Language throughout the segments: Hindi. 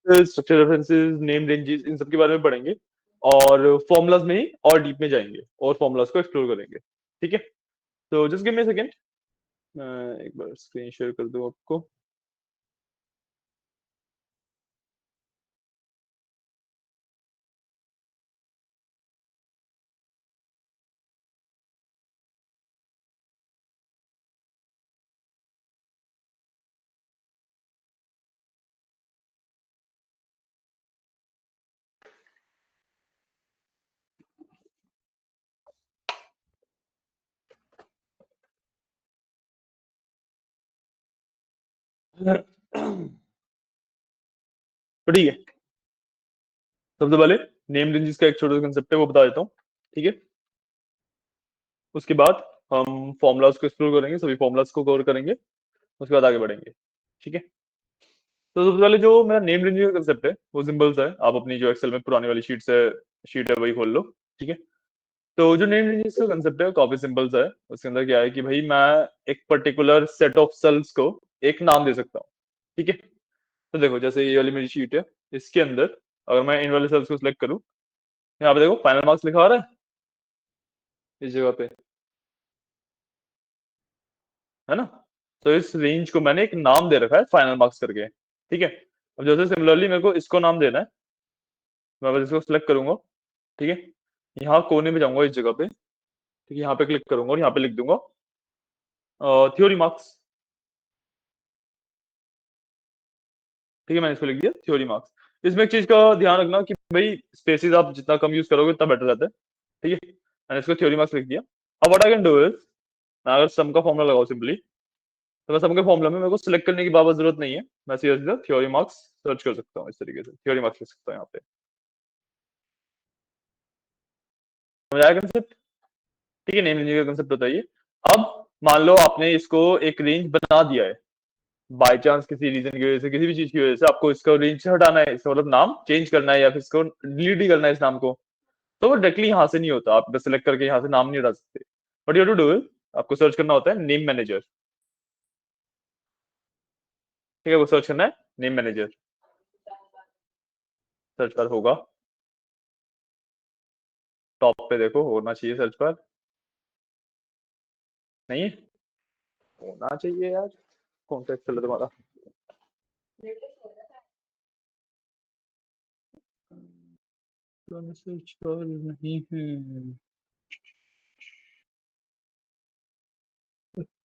स्ट्रक्चर रेफरेंसेस, नेम रेंजेस, इन सब के बारे में पढ़ेंगे और फॉर्मूलाज में ही और डीप में जाएंगे और फॉर्मूलाज को एक्सप्लोर करेंगे। ठीक है, तो just give me a second, मैं एक बार स्क्रीन शेयर कर दूं आपको। तो ठीक है, सबसे पहले नेम रेंजेस का एक छोटा सा कंसेप्ट है वो बता देता हूँ। ठीक है, उसके बाद हम फॉर्मूलाज को एक्सप्लोर करेंगे, सभी फॉर्मूलाज को कवर करेंगे, उसके बाद आगे बढ़ेंगे। ठीक है, तो सबसे पहले जो मेरा नेम रेंजिंग का कंसेप्ट है वो सिंपल्स है। आप अपनी जो एक्सेल में पुरानी वाली शीट है वही खोल लो। ठीक है, तो जो नेम रेंजिंग का कंसेप्ट है वो काफी सिंपल्स है। उसके अंदर क्या है कि भाई मैं एक पर्टिकुलर सेट ऑफ सेल्स को एक नाम दे सकता हूँ। ठीक है, तो देखो जैसे ये वाली मेरी शीट है, इसके अंदर अगर मैं इन वाले सेल्स को सिलेक्ट करूँ, यहाँ पे देखो फाइनल मार्क्स लिखा आ रहा है इस जगह पे, है ना। तो इस रेंज को मैंने एक नाम दे रखा है फाइनल मार्क्स करके। ठीक है, अब जैसे सिमिलरली मेरे को इसको नाम देना है, मैं बस इसको सिलेक्ट करूंगा। ठीक है, यहाँ कोने में जाऊंगा इस जगह पे, ठीक है, यहाँ पे क्लिक करूंगा और यहाँ पे लिख दूंगा थ्योरी मार्क्स। ठीक है, मैंने इसको लिख दिया थ्योरी मार्क्स। इसमें एक चीज का ध्यान रखना कि भाई स्पेसिस आप जितना कम यूज करोगे उतना बेटर रहता है। ठीक है, मैंने इसको थ्योरी मार्क्स लिख दिया। अब what I can do is, मैं अगर सम का फॉर्मूला लगाओ सिंपली, तो मैं सम के फॉर्मूला में मेरे को सिलेक्ट करने की बाबत जरूरत नहीं है, मैं सीधा सीधा थ्योरी मार्क्स सर्च कर सकता हूँ। इस तरीके से थ्योरी मार्क्स लिख सकता हूँ यहाँ पे। समझ आया कंसेप्ट? ठीक है, नेम रेंज का कंसेप्ट बताइए। अब मान लो आपने इसको एक रेंज बना दिया है, बाय चांस किसी रीजन की वजह से, किसी भी चीज की वजह से आपको इसको रेंज से हटाना है, इसका मतलब नाम चेंज करना है या फिर इसको डिलीट ही करना है इस नाम को, तो वो डायरेक्टली यहाँ से नहीं होता, आप बस सेलेक्ट करके यहाँ से नाम नहीं हटा सकते। But you to do is, आपको सर्च करना होता है नेम मैनेजर। ठीक है, वो सर्च करना है नेम मैनेजर, सर्च बार होगा, टॉप पे देखो होना चाहिए सर्च बार। नहीं है, होना चाहिए यार, कौन सा एक्सेल है तुम्हारा? सर्च बार नहीं है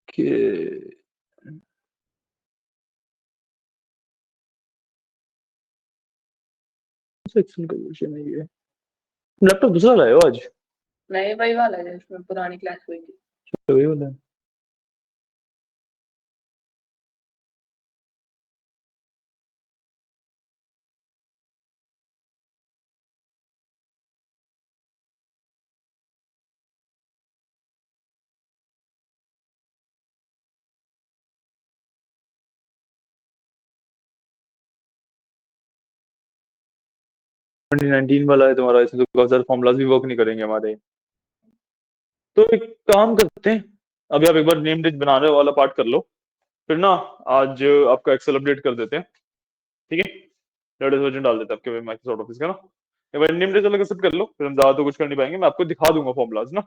कि सेक्शन का वर्जन है ये। लैपटॉप दूसरा लाए हो आज? नहीं, वही वाला है जिसमें पुरानी क्लास हुई थी। तो वही वाला है। ट्वेंटी 19 वाला है तुम्हारा, इसमें तो बहुत सारे फॉर्मूलाज भी वर्क नहीं करेंगे हमारे। तो एक काम करते हैं, अभी आप एक बार नेम रेंज बनाने वाला पार्ट कर लो, फिर ना आज आपका एक्सेल अपडेट कर देते हैं। ठीक है, लेटेस्ट वर्जन डाल देते हैं आपके माइक्रोसॉफ्ट ऑफिस का ना। एक बार नेम रेंज अलग सेट कर लो, फिर हम ज्यादा तो कुछ कर नहीं पाएंगे, मैं आपको दिखा दूंगा फॉर्मूलाज ना।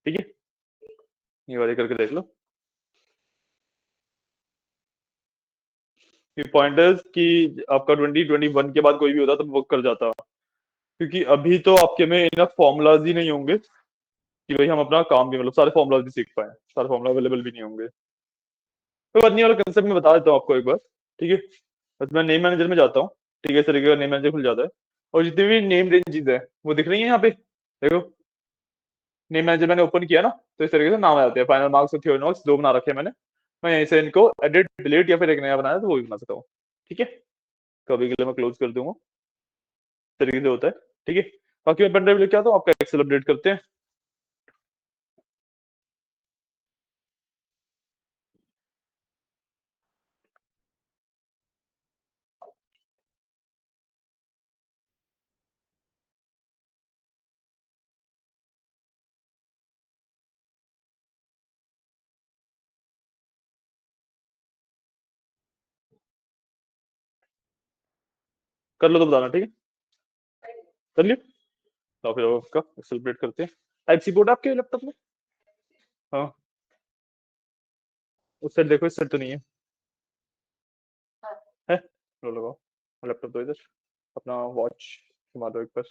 ठीक है, ये वाले करके देख लो। पॉइंट है कि आपका 2021 के बाद कोई भी होता तो वर्क कर जाता, क्योंकि अभी तो आपके में इनफ फॉर्मूलाज ही नहीं होंगे कि भाई हम अपना काम भी, मतलब सारे फॉर्मूलाज भी सीख पाए, सारे फॉर्मूला अवेलेबल भी नहीं होंगे। कोई बात नहीं, वाला कंसेप्ट में बता देता हूँ आपको एक बार। ठीक है, बस मैं नेम मैनेजर में जाता हूँ। ठीक है, इस तरीके का नेम मैनेजर खुल जाता है और जितनी भी नेम रेंजेस है वो दिख रही है यहाँ पे, देखो। नेम मैनेजर मैंने ओपन किया ना, तो इस तरीके से नाम आ जाते हैं, फाइनल मार्क्स और थ्योरी मार्क्स दो बना रखे हैं मैंने। मैं यहीं से इनको एडिट डिलीट या फिर एक नया बनाया तो वो भी बना सकता हूँ। ठीक है, कभी के लिए मैं क्लोज कर दूंगा, इस तरीके से होता है। ठीक है, बाकी मैं पेन ड्राइव लेके आता हूँ, आपका एक्सेल अपडेट करते हैं। कर लो तो बताना, ठीक है? कर लियो। तो फिर उसका सेलिब्रेट करते हैं। टाइप सी पोर्ट आपके लैपटॉप में? हाँ, उस साइड देखो, इस साइड तो नहीं है। है, लो लगाओ। लैपटॉप तो इधर, अपना वॉच घुमा दो एक बार,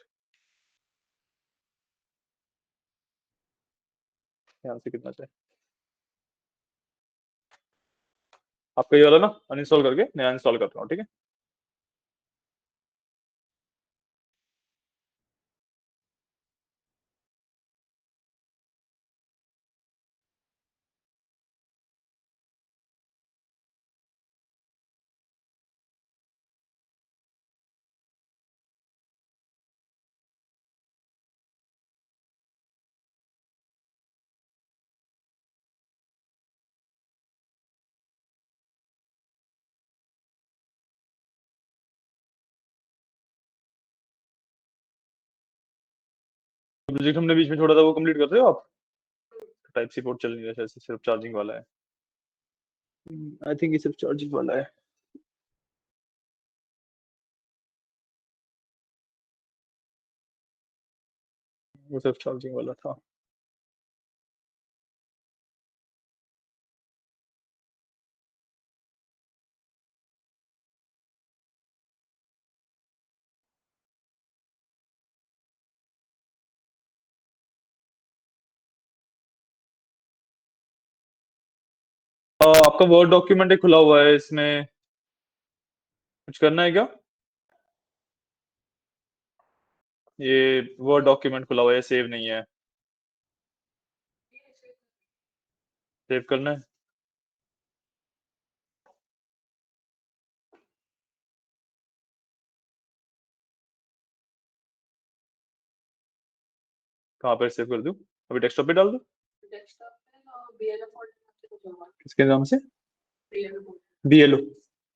ध्यान से कितना चाहिए आपका। ये वाला ना अनइंस्टॉल करके नया इंस्टॉल कर रहा हूँ, ठीक है? प्रोजेक्ट हमने बीच में छोड़ा था वो कंप्लीट कर रहे हो आप? टाइप सी पोर्ट चल नहीं रहा है, सिर्फ चार्जिंग वाला है। आई थिंक ये सिर्फ चार्जिंग वाला है। वो सिर्फ चार्जिंग वाला था। आपका वर्ड डॉक्यूमेंट ही खुला हुआ है, इसमें कुछ करना है क्या? ये वर्ड डॉक्यूमेंट खुला हुआ है, सेव नहीं है। सेव करना है। कहाँ पर सेव कर दूं? अभी डेस्कटॉप पे डाल दूं? डेस्कटॉप पे बीएलओ फोल्डर में कुछ होगा। किसके नाम से? BLO folder. बीएलओ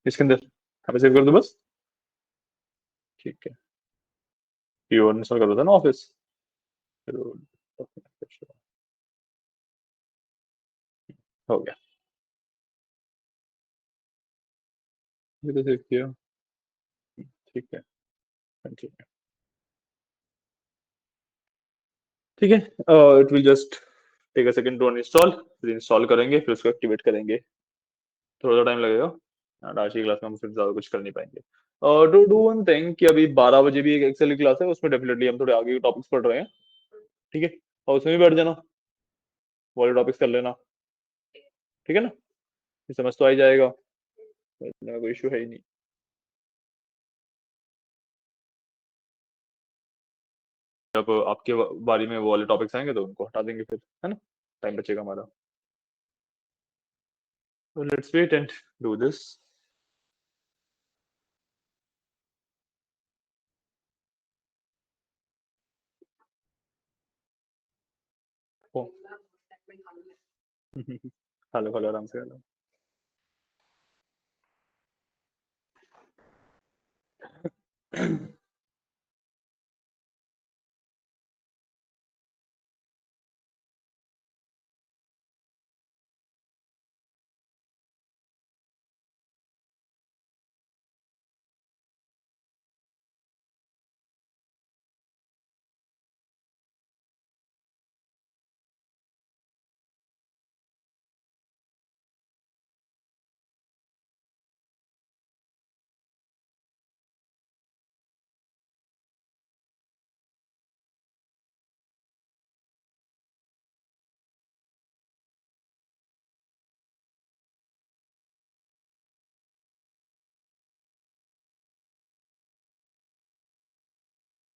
इसके अंदर कहाँ पे सेव कर दूं बस? ठीक है, ये और इंस्टॉल कर देता ना ऑफिस, फिर हो गया। ये तो सेव किया, ठीक है, ठीक है। ठीक है, it will just take a second to uninstall, फिर इंस्टॉल करेंगे, फिर उसको एक्टिवेट करेंगे। थोड़ा सा टाइम लगेगा। आज की क्लास में हम फिर ज्यादा कुछ कर नहीं पाएंगे। टू डू वन थिंग कि अभी 12 बजे भी एक एक्सेल की क्लास है, उसमें डेफिनेटली हम थोड़े आगे के टॉपिक्स पढ़ रहे हैं, ठीक है? और उसमें भी बैठ जाना, वो वाले टॉपिक्स कर लेना, ठीक है ना? ये समझ तो आ ही जाएगा, इतना कोई इशू है ही नहीं। जब आपके बारी में वो वाले टॉपिक्स आएंगे तो उनको हटा देंगे फिर, है ना? टाइम बचेगा हमारा। So let's wait and do this. Oh. Hello hello, आराम से हेलो।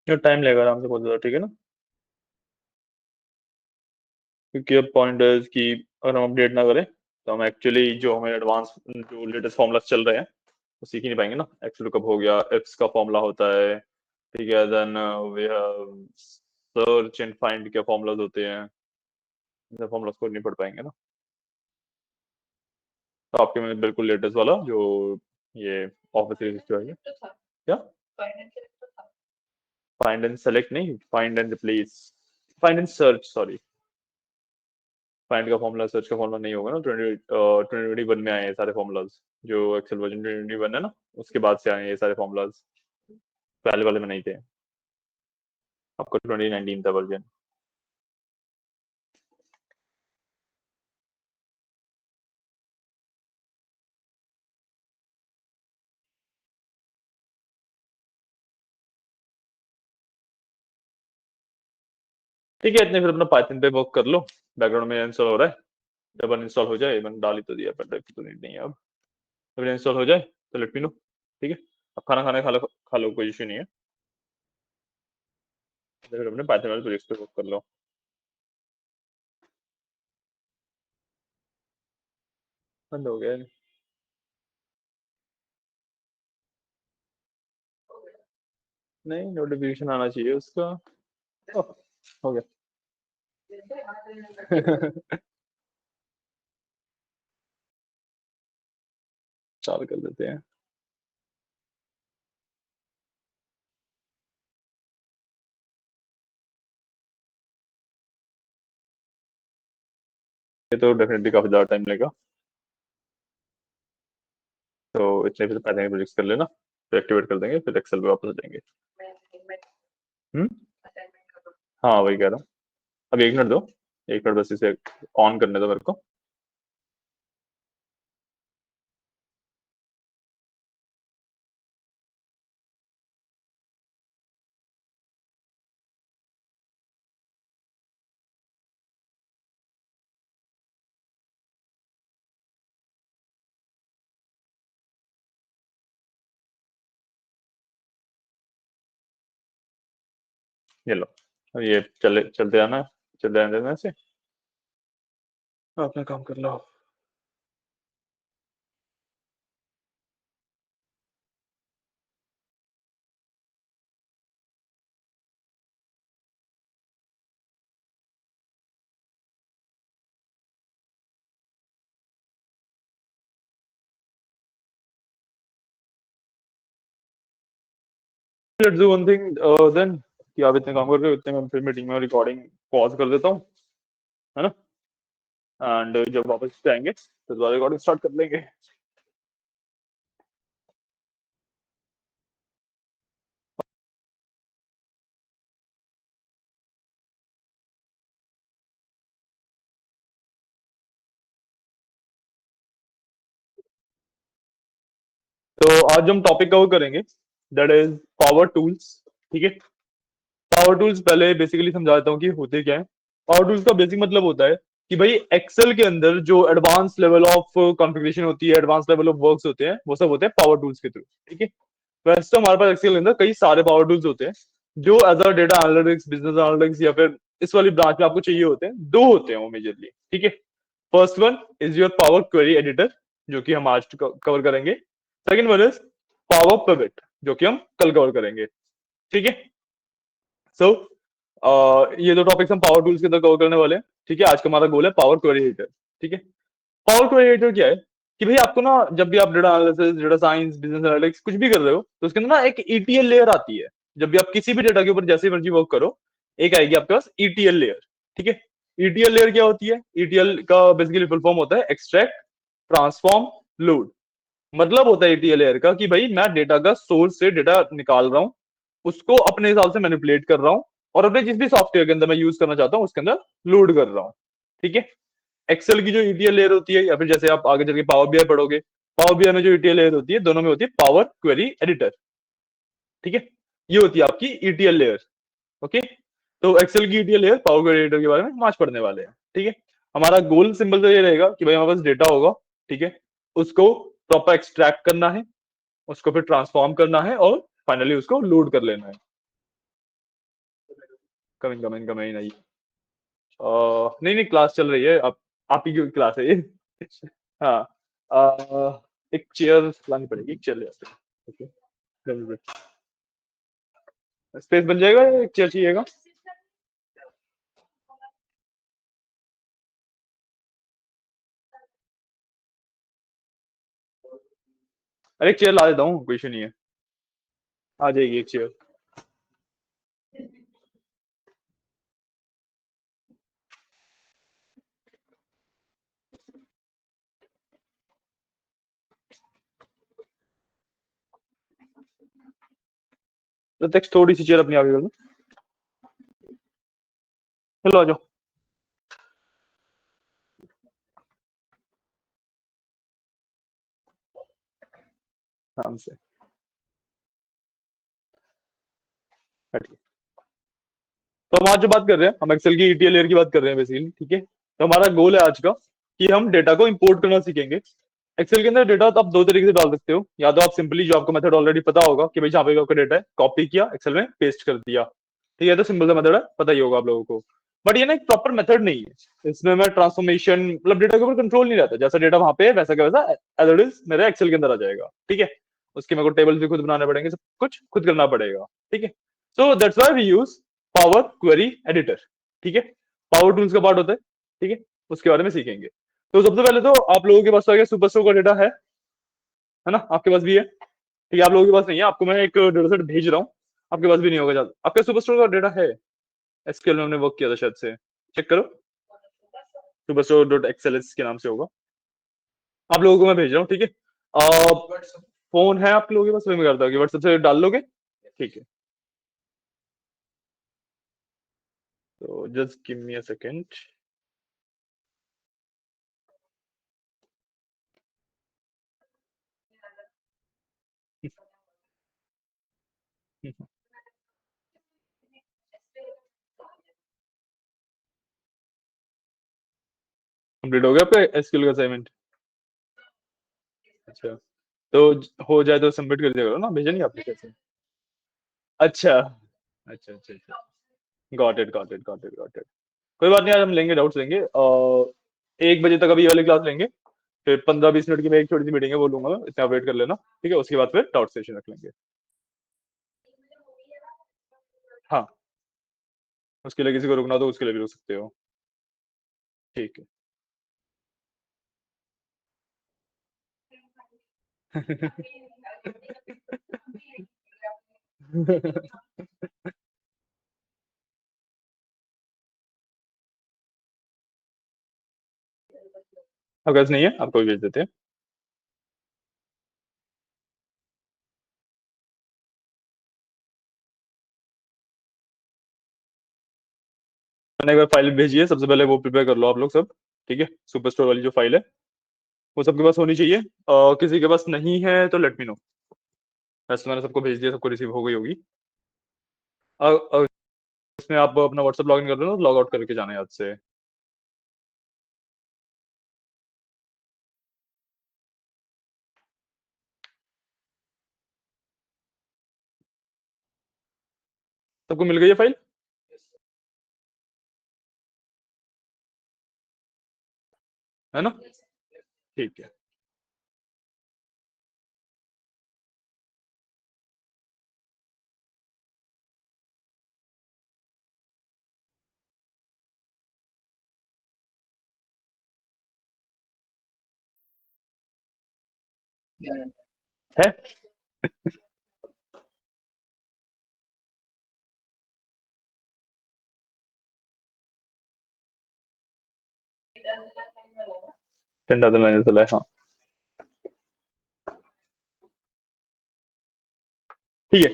ये टाइम लगेगा आराम से, बहुत ज्यादा, ठीक है ना? क्योंकि अब पॉइंट है कि अगर हम अपडेट ना करें तो हम एक्चुअली जो हमें एडवांस जो लेटेस्ट फॉर्मूलाज चल रहे हैं वो सीख ही नहीं पाएंगे ना। एक्स लुकअप हो गया, इफ्स का फॉर्मूला होता है, ठीक है? Then we have search and find के फॉर्मूलाज होते हैं, इन फॉर्मूलाज को नहीं पढ़ पाएंगे ना। तो आपके में बिल्कुल लेटेस्ट वाला जो ये ऑफिस जो है तो था क्या? फाइनेंशियल तो था। फाइंड एंड सेलेक्ट नहीं, find and replace, find and search, sorry. Find का फॉर्मूला सर्च का फॉर्मूला नहीं होगा ना। 2021 में आए हैं सारे फॉर्मूलाज, जो एक्सेल वर्जन 2021 है ना, उसके बाद से आए हैं ये सारे फॉर्मूलाज। पहले वाले में नहीं थे, आपका 2019 था वर्जन। ठीक है, इतने फिर अपना पाइथन पे वर्क कर लो, बैकग्राउंड में इंस्टॉल हो रहा है। जब इंस्टॉल हो जाए, मैंने डाल ही तो दिया, पर तो नीड नहीं है अब। जब इंस्टॉल हो जाए तो लेट मी नो। ठीक है, अब खाना खाने खा लो, कोई इशू नहीं है। तो फिर अपने पाइथन वाले प्रोजेक्ट पे वर्क कर लो। बंद हो गया है। नहीं, नोटिफिकेशन आना चाहिए उसका। ओह, हो जैसे आते हैं गया। चालू कर देते हैं। ये तो डेफिनेटली काफी ज्यादा टाइम लेगा, तो इतने फिर पाइथन के प्रोजेक्ट कर लेना, फिर एक्टिवेट कर देंगे, फिर एक्सेल पे वापस आ जाएंगे। मैं हम्म। असाइनमेंट करूँ। हाँ, वही कह रहा हूँ। अब 1 मिनट दो, 1 मिनट बस इसे ऑन करने दो मेरे को। ये लो, अब ये चलते आना, चलते आने देना इसे, अपना काम कर लो। Let's do one thing then, कि आप इतने काम कर रहे हो, इतने मैं फिर मीटिंग में रिकॉर्डिंग पॉज कर देता हूँ, है ना। एंड जब वापस जाएंगे तो दोबारा रिकॉर्डिंग स्टार्ट कर लेंगे। तो आज हम टॉपिक कवर करेंगे, दैट इज पावर टूल्स। ठीक है, पावर टूल्स पहले बेसिकली समझा देता हूँ कि होते क्या है। पावर टूल्स का बेसिक मतलब होता है कि भाई एक्सेल के अंदर जो एडवांस लेवल ऑफ कॉन्फ़िगरेशन होती है, एडवांस लेवल ऑफ वर्क्स होते हैं, वो सब होते हैं पावर टूल्स के थ्रू। ठीक है, वैसे तो हमारे पास एक्सेल के अंदर कई सारे पावर टूल्स होते हैं, जो as a data analytics, business analytics या फिर इस वाली ब्रांच में आपको चाहिए होते हैं। दो होते हैं वो मेजरली। ठीक है, first one is your power query editor, जो कि हम आज कवर करेंगे। Second one is power pivot, जो कि हम कल कवर करेंगे। ठीक है, सो ये दो टॉपिक्स हम पावर टूल्स के अंदर कवर करने वाले हैं। ठीक है, आज का हमारा गोल है पावर क्वेरी एडिटर। ठीक है, पावर क्वेरी एडिटर क्या है कि भाई आपको ना, जब भी आप data analysis, data science, business analytics कुछ भी कर रहे हो, तो उसके अंदर ना एक ईटीएल लेयर आती है। जब भी आप किसी भी डेटा के ऊपर जैसे मर्जी वर्क करो, एक आएगी आपके पास ईटीएल लेयर। ठीक है, ईटीएल लेयर क्या होती है? ईटीएल का बेसिकली फुल फॉर्म होता है एक्सट्रैक्ट, ट्रांसफॉर्म, लोड। मतलब होता है ईटीएल लेयर का कि भाई मैं डेटा का सोर्स से डेटा निकाल रहा हूं, उसको अपने हिसाब से मैनिपुलेट कर रहा हूं, और अपने जिस भी सॉफ्टवेयर के अंदर मैं यूज करना चाहता हूं उसके अंदर लोड कर रहा हूं। ठीक है, एक्सेल की जो ईटीएल लेयर होती है, या फिर जैसे आप आगे चल के पावर बीआई पढ़ोगे, पावर बीआई में जो ईटीएल लेयर होती है, दोनों में होती है पावर क्वेरी एडिटर। ठीक है, ये होती है आपकी ईटीएल लेयर। ओके, तो एक्सेल की ETL layer, power query editor के बारे में हम आज पढ़ने वाले हैं। ठीक है, हमारा गोल सिंपल तो ये रहेगा कि भाई हमारे पास डेटा होगा। ठीक है, उसको प्रॉपर एक्सट्रैक्ट करना है, उसको फिर ट्रांसफॉर्म करना है, और फाइनली उसको लोड कर लेना है। कमिंग कमिंग कमिंग नहीं, नहीं नहीं, क्लास चल रही है। आप ही की क्लास है ये। हाँ, एक चेयर लानी पड़ेगी, एक चेयर ले आते हैं। ओके, स्पेस बन जाएगा या एक चेयर चाहिएगा? अरे एक चेयर ला देता हूँ, कोई इशू नहीं है, आ जाएगी एक चेयर। प्रत्यक्ष थोड़ी सी चेयर अपनी आगे कर दो। चलो आ जाओ। आराम से बैठिए। तो हम आज जो बात कर रहे हैं, हम एक्सेल की ईटीएल लेयर की बात कर रहे हैं बेसिकली, ठीक है। तो हमारा गोल है आज का कि हम डेटा को इंपोर्ट करना सीखेंगे। एक्सेल के अंदर डेटा तो आप दो तरीके से डाल सकते हो, या तो आप सिंपली जो आपको मेथड ऑलरेडी पता होगा कि भाई जहाँ पे आपका डेटा है कॉपी किया एक्सेल में पेस्ट कर दिया, ठीक है, तो सिंपल सा मेथड है, पता ही होगा आप लोगों को। बट ये ना एक प्रॉपर मेथड नहीं है, इसमें मैं ट्रांसफॉर्मेशन मतलब डेटा के ऊपर कंट्रोल नहीं रहता, जैसा डेटा वहां पे है वैसा का वैसा एज इट इज मेरे एक्सेल के अंदर आ जाएगा, ठीक है। उसके मेरे को टेबल्स भी खुद बनाने पड़ेंगे, सब कुछ खुद करना पड़ेगा, ठीक है। So that's why we use power query editor, ठीक है। पावर टूल्स का पार्ट होता है, ठीक है। उसके बारे में सीखेंगे। तो सबसे पहले तो आप लोगों के पास तो आगे सुपरस्टोर का डेटा है ना, आपके पास भी है, ठीक है। आप लोगों के पास नहीं है, आपको मैं एक डेटा सेट भेज रहा हूँ, आपके पास भी नहीं होगा ज्यादा। आपका सुपरस्टोर का डेटा है, एसक्यूएल में हमने वर्क किया था शायद से, चेक करो। सुपरस्टोर डॉट एक्सएलएस के नाम से होगा, आप लोगों को मैं भेज रहा हूँ, ठीक है। फोन है आप लोगों के पास, मैं करता हूँ कि व्हाट्सएप से डाल लोगे, ठीक है। तो just give me a second. Complete हो गया आपका एसक्यूएल का असाइनमेंट? अच्छा, तो हो जाए तो सबमिट कर दिया करो ना, भेजा नहीं आपने कैसे? अच्छा अच्छा अच्छा अच्छा, got it got it got it got it. कोई बात नहीं, आज हम लेंगे, डाउट्स लेंगे। 1 बजे तक अभी ये वाली क्लास लेंगे, फिर 15-20 मिनट की मैं एक छोटी सी मीटिंग है वो लूंगा, इतना वेट कर लेना, ठीक है। उसके बाद फिर डाउट सेशन रख लेंगे। हाँ, उसके लिए किसी को रुकना तो उसके लिए भी रुक सकते हो, ठीक है। अगर नहीं है आपको भी भेज देते हैं। मैंने एक बार फाइल भेजी है, सबसे पहले वो प्रिपेयर कर लो आप लोग सब, ठीक है। सुपरस्टोर वाली जो फाइल है वो सबके पास होनी चाहिए, किसी के पास नहीं है तो लेट मी नो। वैसे तो मैंने सबको भेज दिया, सबको रिसीव हो गई होगी। इसमें आप अपना व्हाट्सएप लॉगिन कर रहे हो, लॉग आउट करके जाना है याद से। सबको मिल गई है फाइल, है ना, ठीक है। है, ठंडा तो मैंने चला है, हाँ, ठीक है।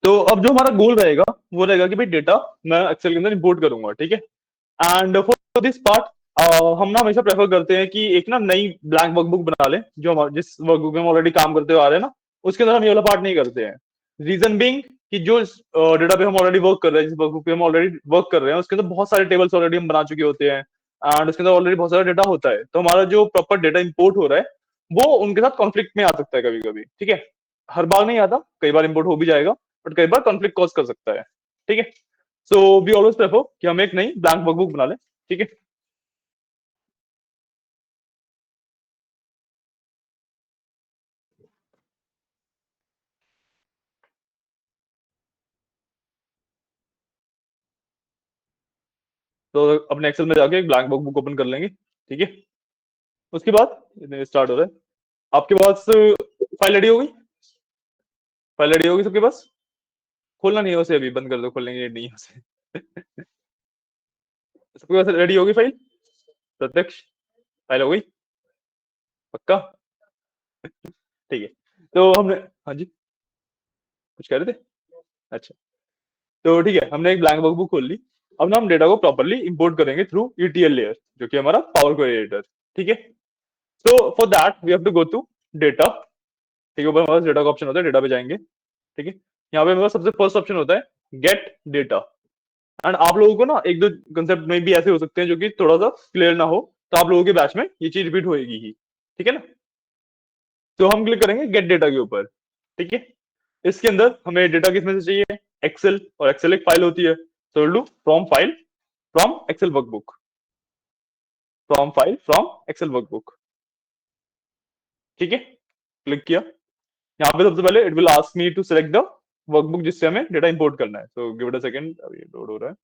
तो अब जो हमारा गोल रहेगा वो रहेगा कि भाई डेटा मैं एक्सेल के अंदर इंपोर्ट करूंगा, ठीक है। एंड फॉर दिस पार्ट हम ना हमेशा प्रेफर करते हैं कि एक ना नई ब्लैंक वर्कबुक बना लें, जो हम जिस वर्कबुक में हम ऑलरेडी काम करते हुए आ रहे हैं ना, उसके अंदर हम ये वाला पार्ट नहीं करते हैं। रीजन बीइंग कि जो डेटा पे हम ऑलरेडी वर्क कर रहे हैं, जिस वर्कबुक पे हम ऑलरेडी वर्क कर रहे हैं, उसके अंदर बहुत सारे टेबल्स ऑलरेडी हम बना चुके होते हैं, एंड उसके अंदर ऑलरेडी बहुत सारा डेटा होता है, तो हमारा जो प्रॉपर डेटा इंपोर्ट हो रहा है वो उनके साथ कॉन्फ्लिक्ट में आ सकता है कभी कभी, ठीक है। हर बार नहीं आता, कई बार इंपोर्ट हो भी जाएगा, बट कई बार कॉन्फ्लिक्ट कॉज कर सकता है, ठीक है। सो वी ऑलवेज प्रेफर कि हम एक नई ब्लैंक वर्कबुक बना लें, ठीक है। तो अपने एक्सेल में जाके एक ब्लैंक बुक ओपन कर लेंगे, ठीक है। उसके बाद स्टार्ट हो रहा है, आपके पास फाइल रेडी होगी, फाइल रेडी होगी सबके पास। खोलना नहीं है उसे, अभी बंद कर दो, खोलने की नीड नहीं है उसे। सबके पास रेडी होगी फाइल, प्रत्यक्ष फाइल हो गई, पक्का, ठीक है। तो हमने, हाँ जी, कुछ कह रहे थे? अच्छा, तो ठीक है, हमने एक ब्लैंक वर्कबुक खोल ली। अब ना हम डेटा को प्रॉपरली इंपोर्ट करेंगे थ्रू ईटीएल लेयर, जो कि हमारा पावर क्वेरी एडिटर। ठीक है, तो for that we have to go to data. ठीक है, ऊपर हमारे पास डेटा का ऑप्शन होता है, डेटा पे जाएंगे। ठीक है, यहाँ पे हमारे पास सबसे फर्स्ट ऑप्शन होता है गेट डेटा। एंड आप लोगों को ना एक दो कंसेप्ट में भी ऐसे हो सकते हैं जो कि थोड़ा सा क्लियर ना हो, तो आप लोगों के बैच में ये चीज रिपीट होएगी ही। ठीक है ना, तो हम क्लिक करेंगे गेट डेटा के ऊपर। ठीक है, इसके अंदर हमें डेटा किसमें से चाहिए, एक्सेल, और एक्सेल एक फाइल होती है, तो will do from file from Excel workbook, from file from Excel workbook. ठीक है, क्लिक किया। यहाँ पे सबसे पहले it will ask me to select the workbook जिससे हमें डेटा इंपोर्ट करना है, so give it a second, अभी लोड हो रहा है।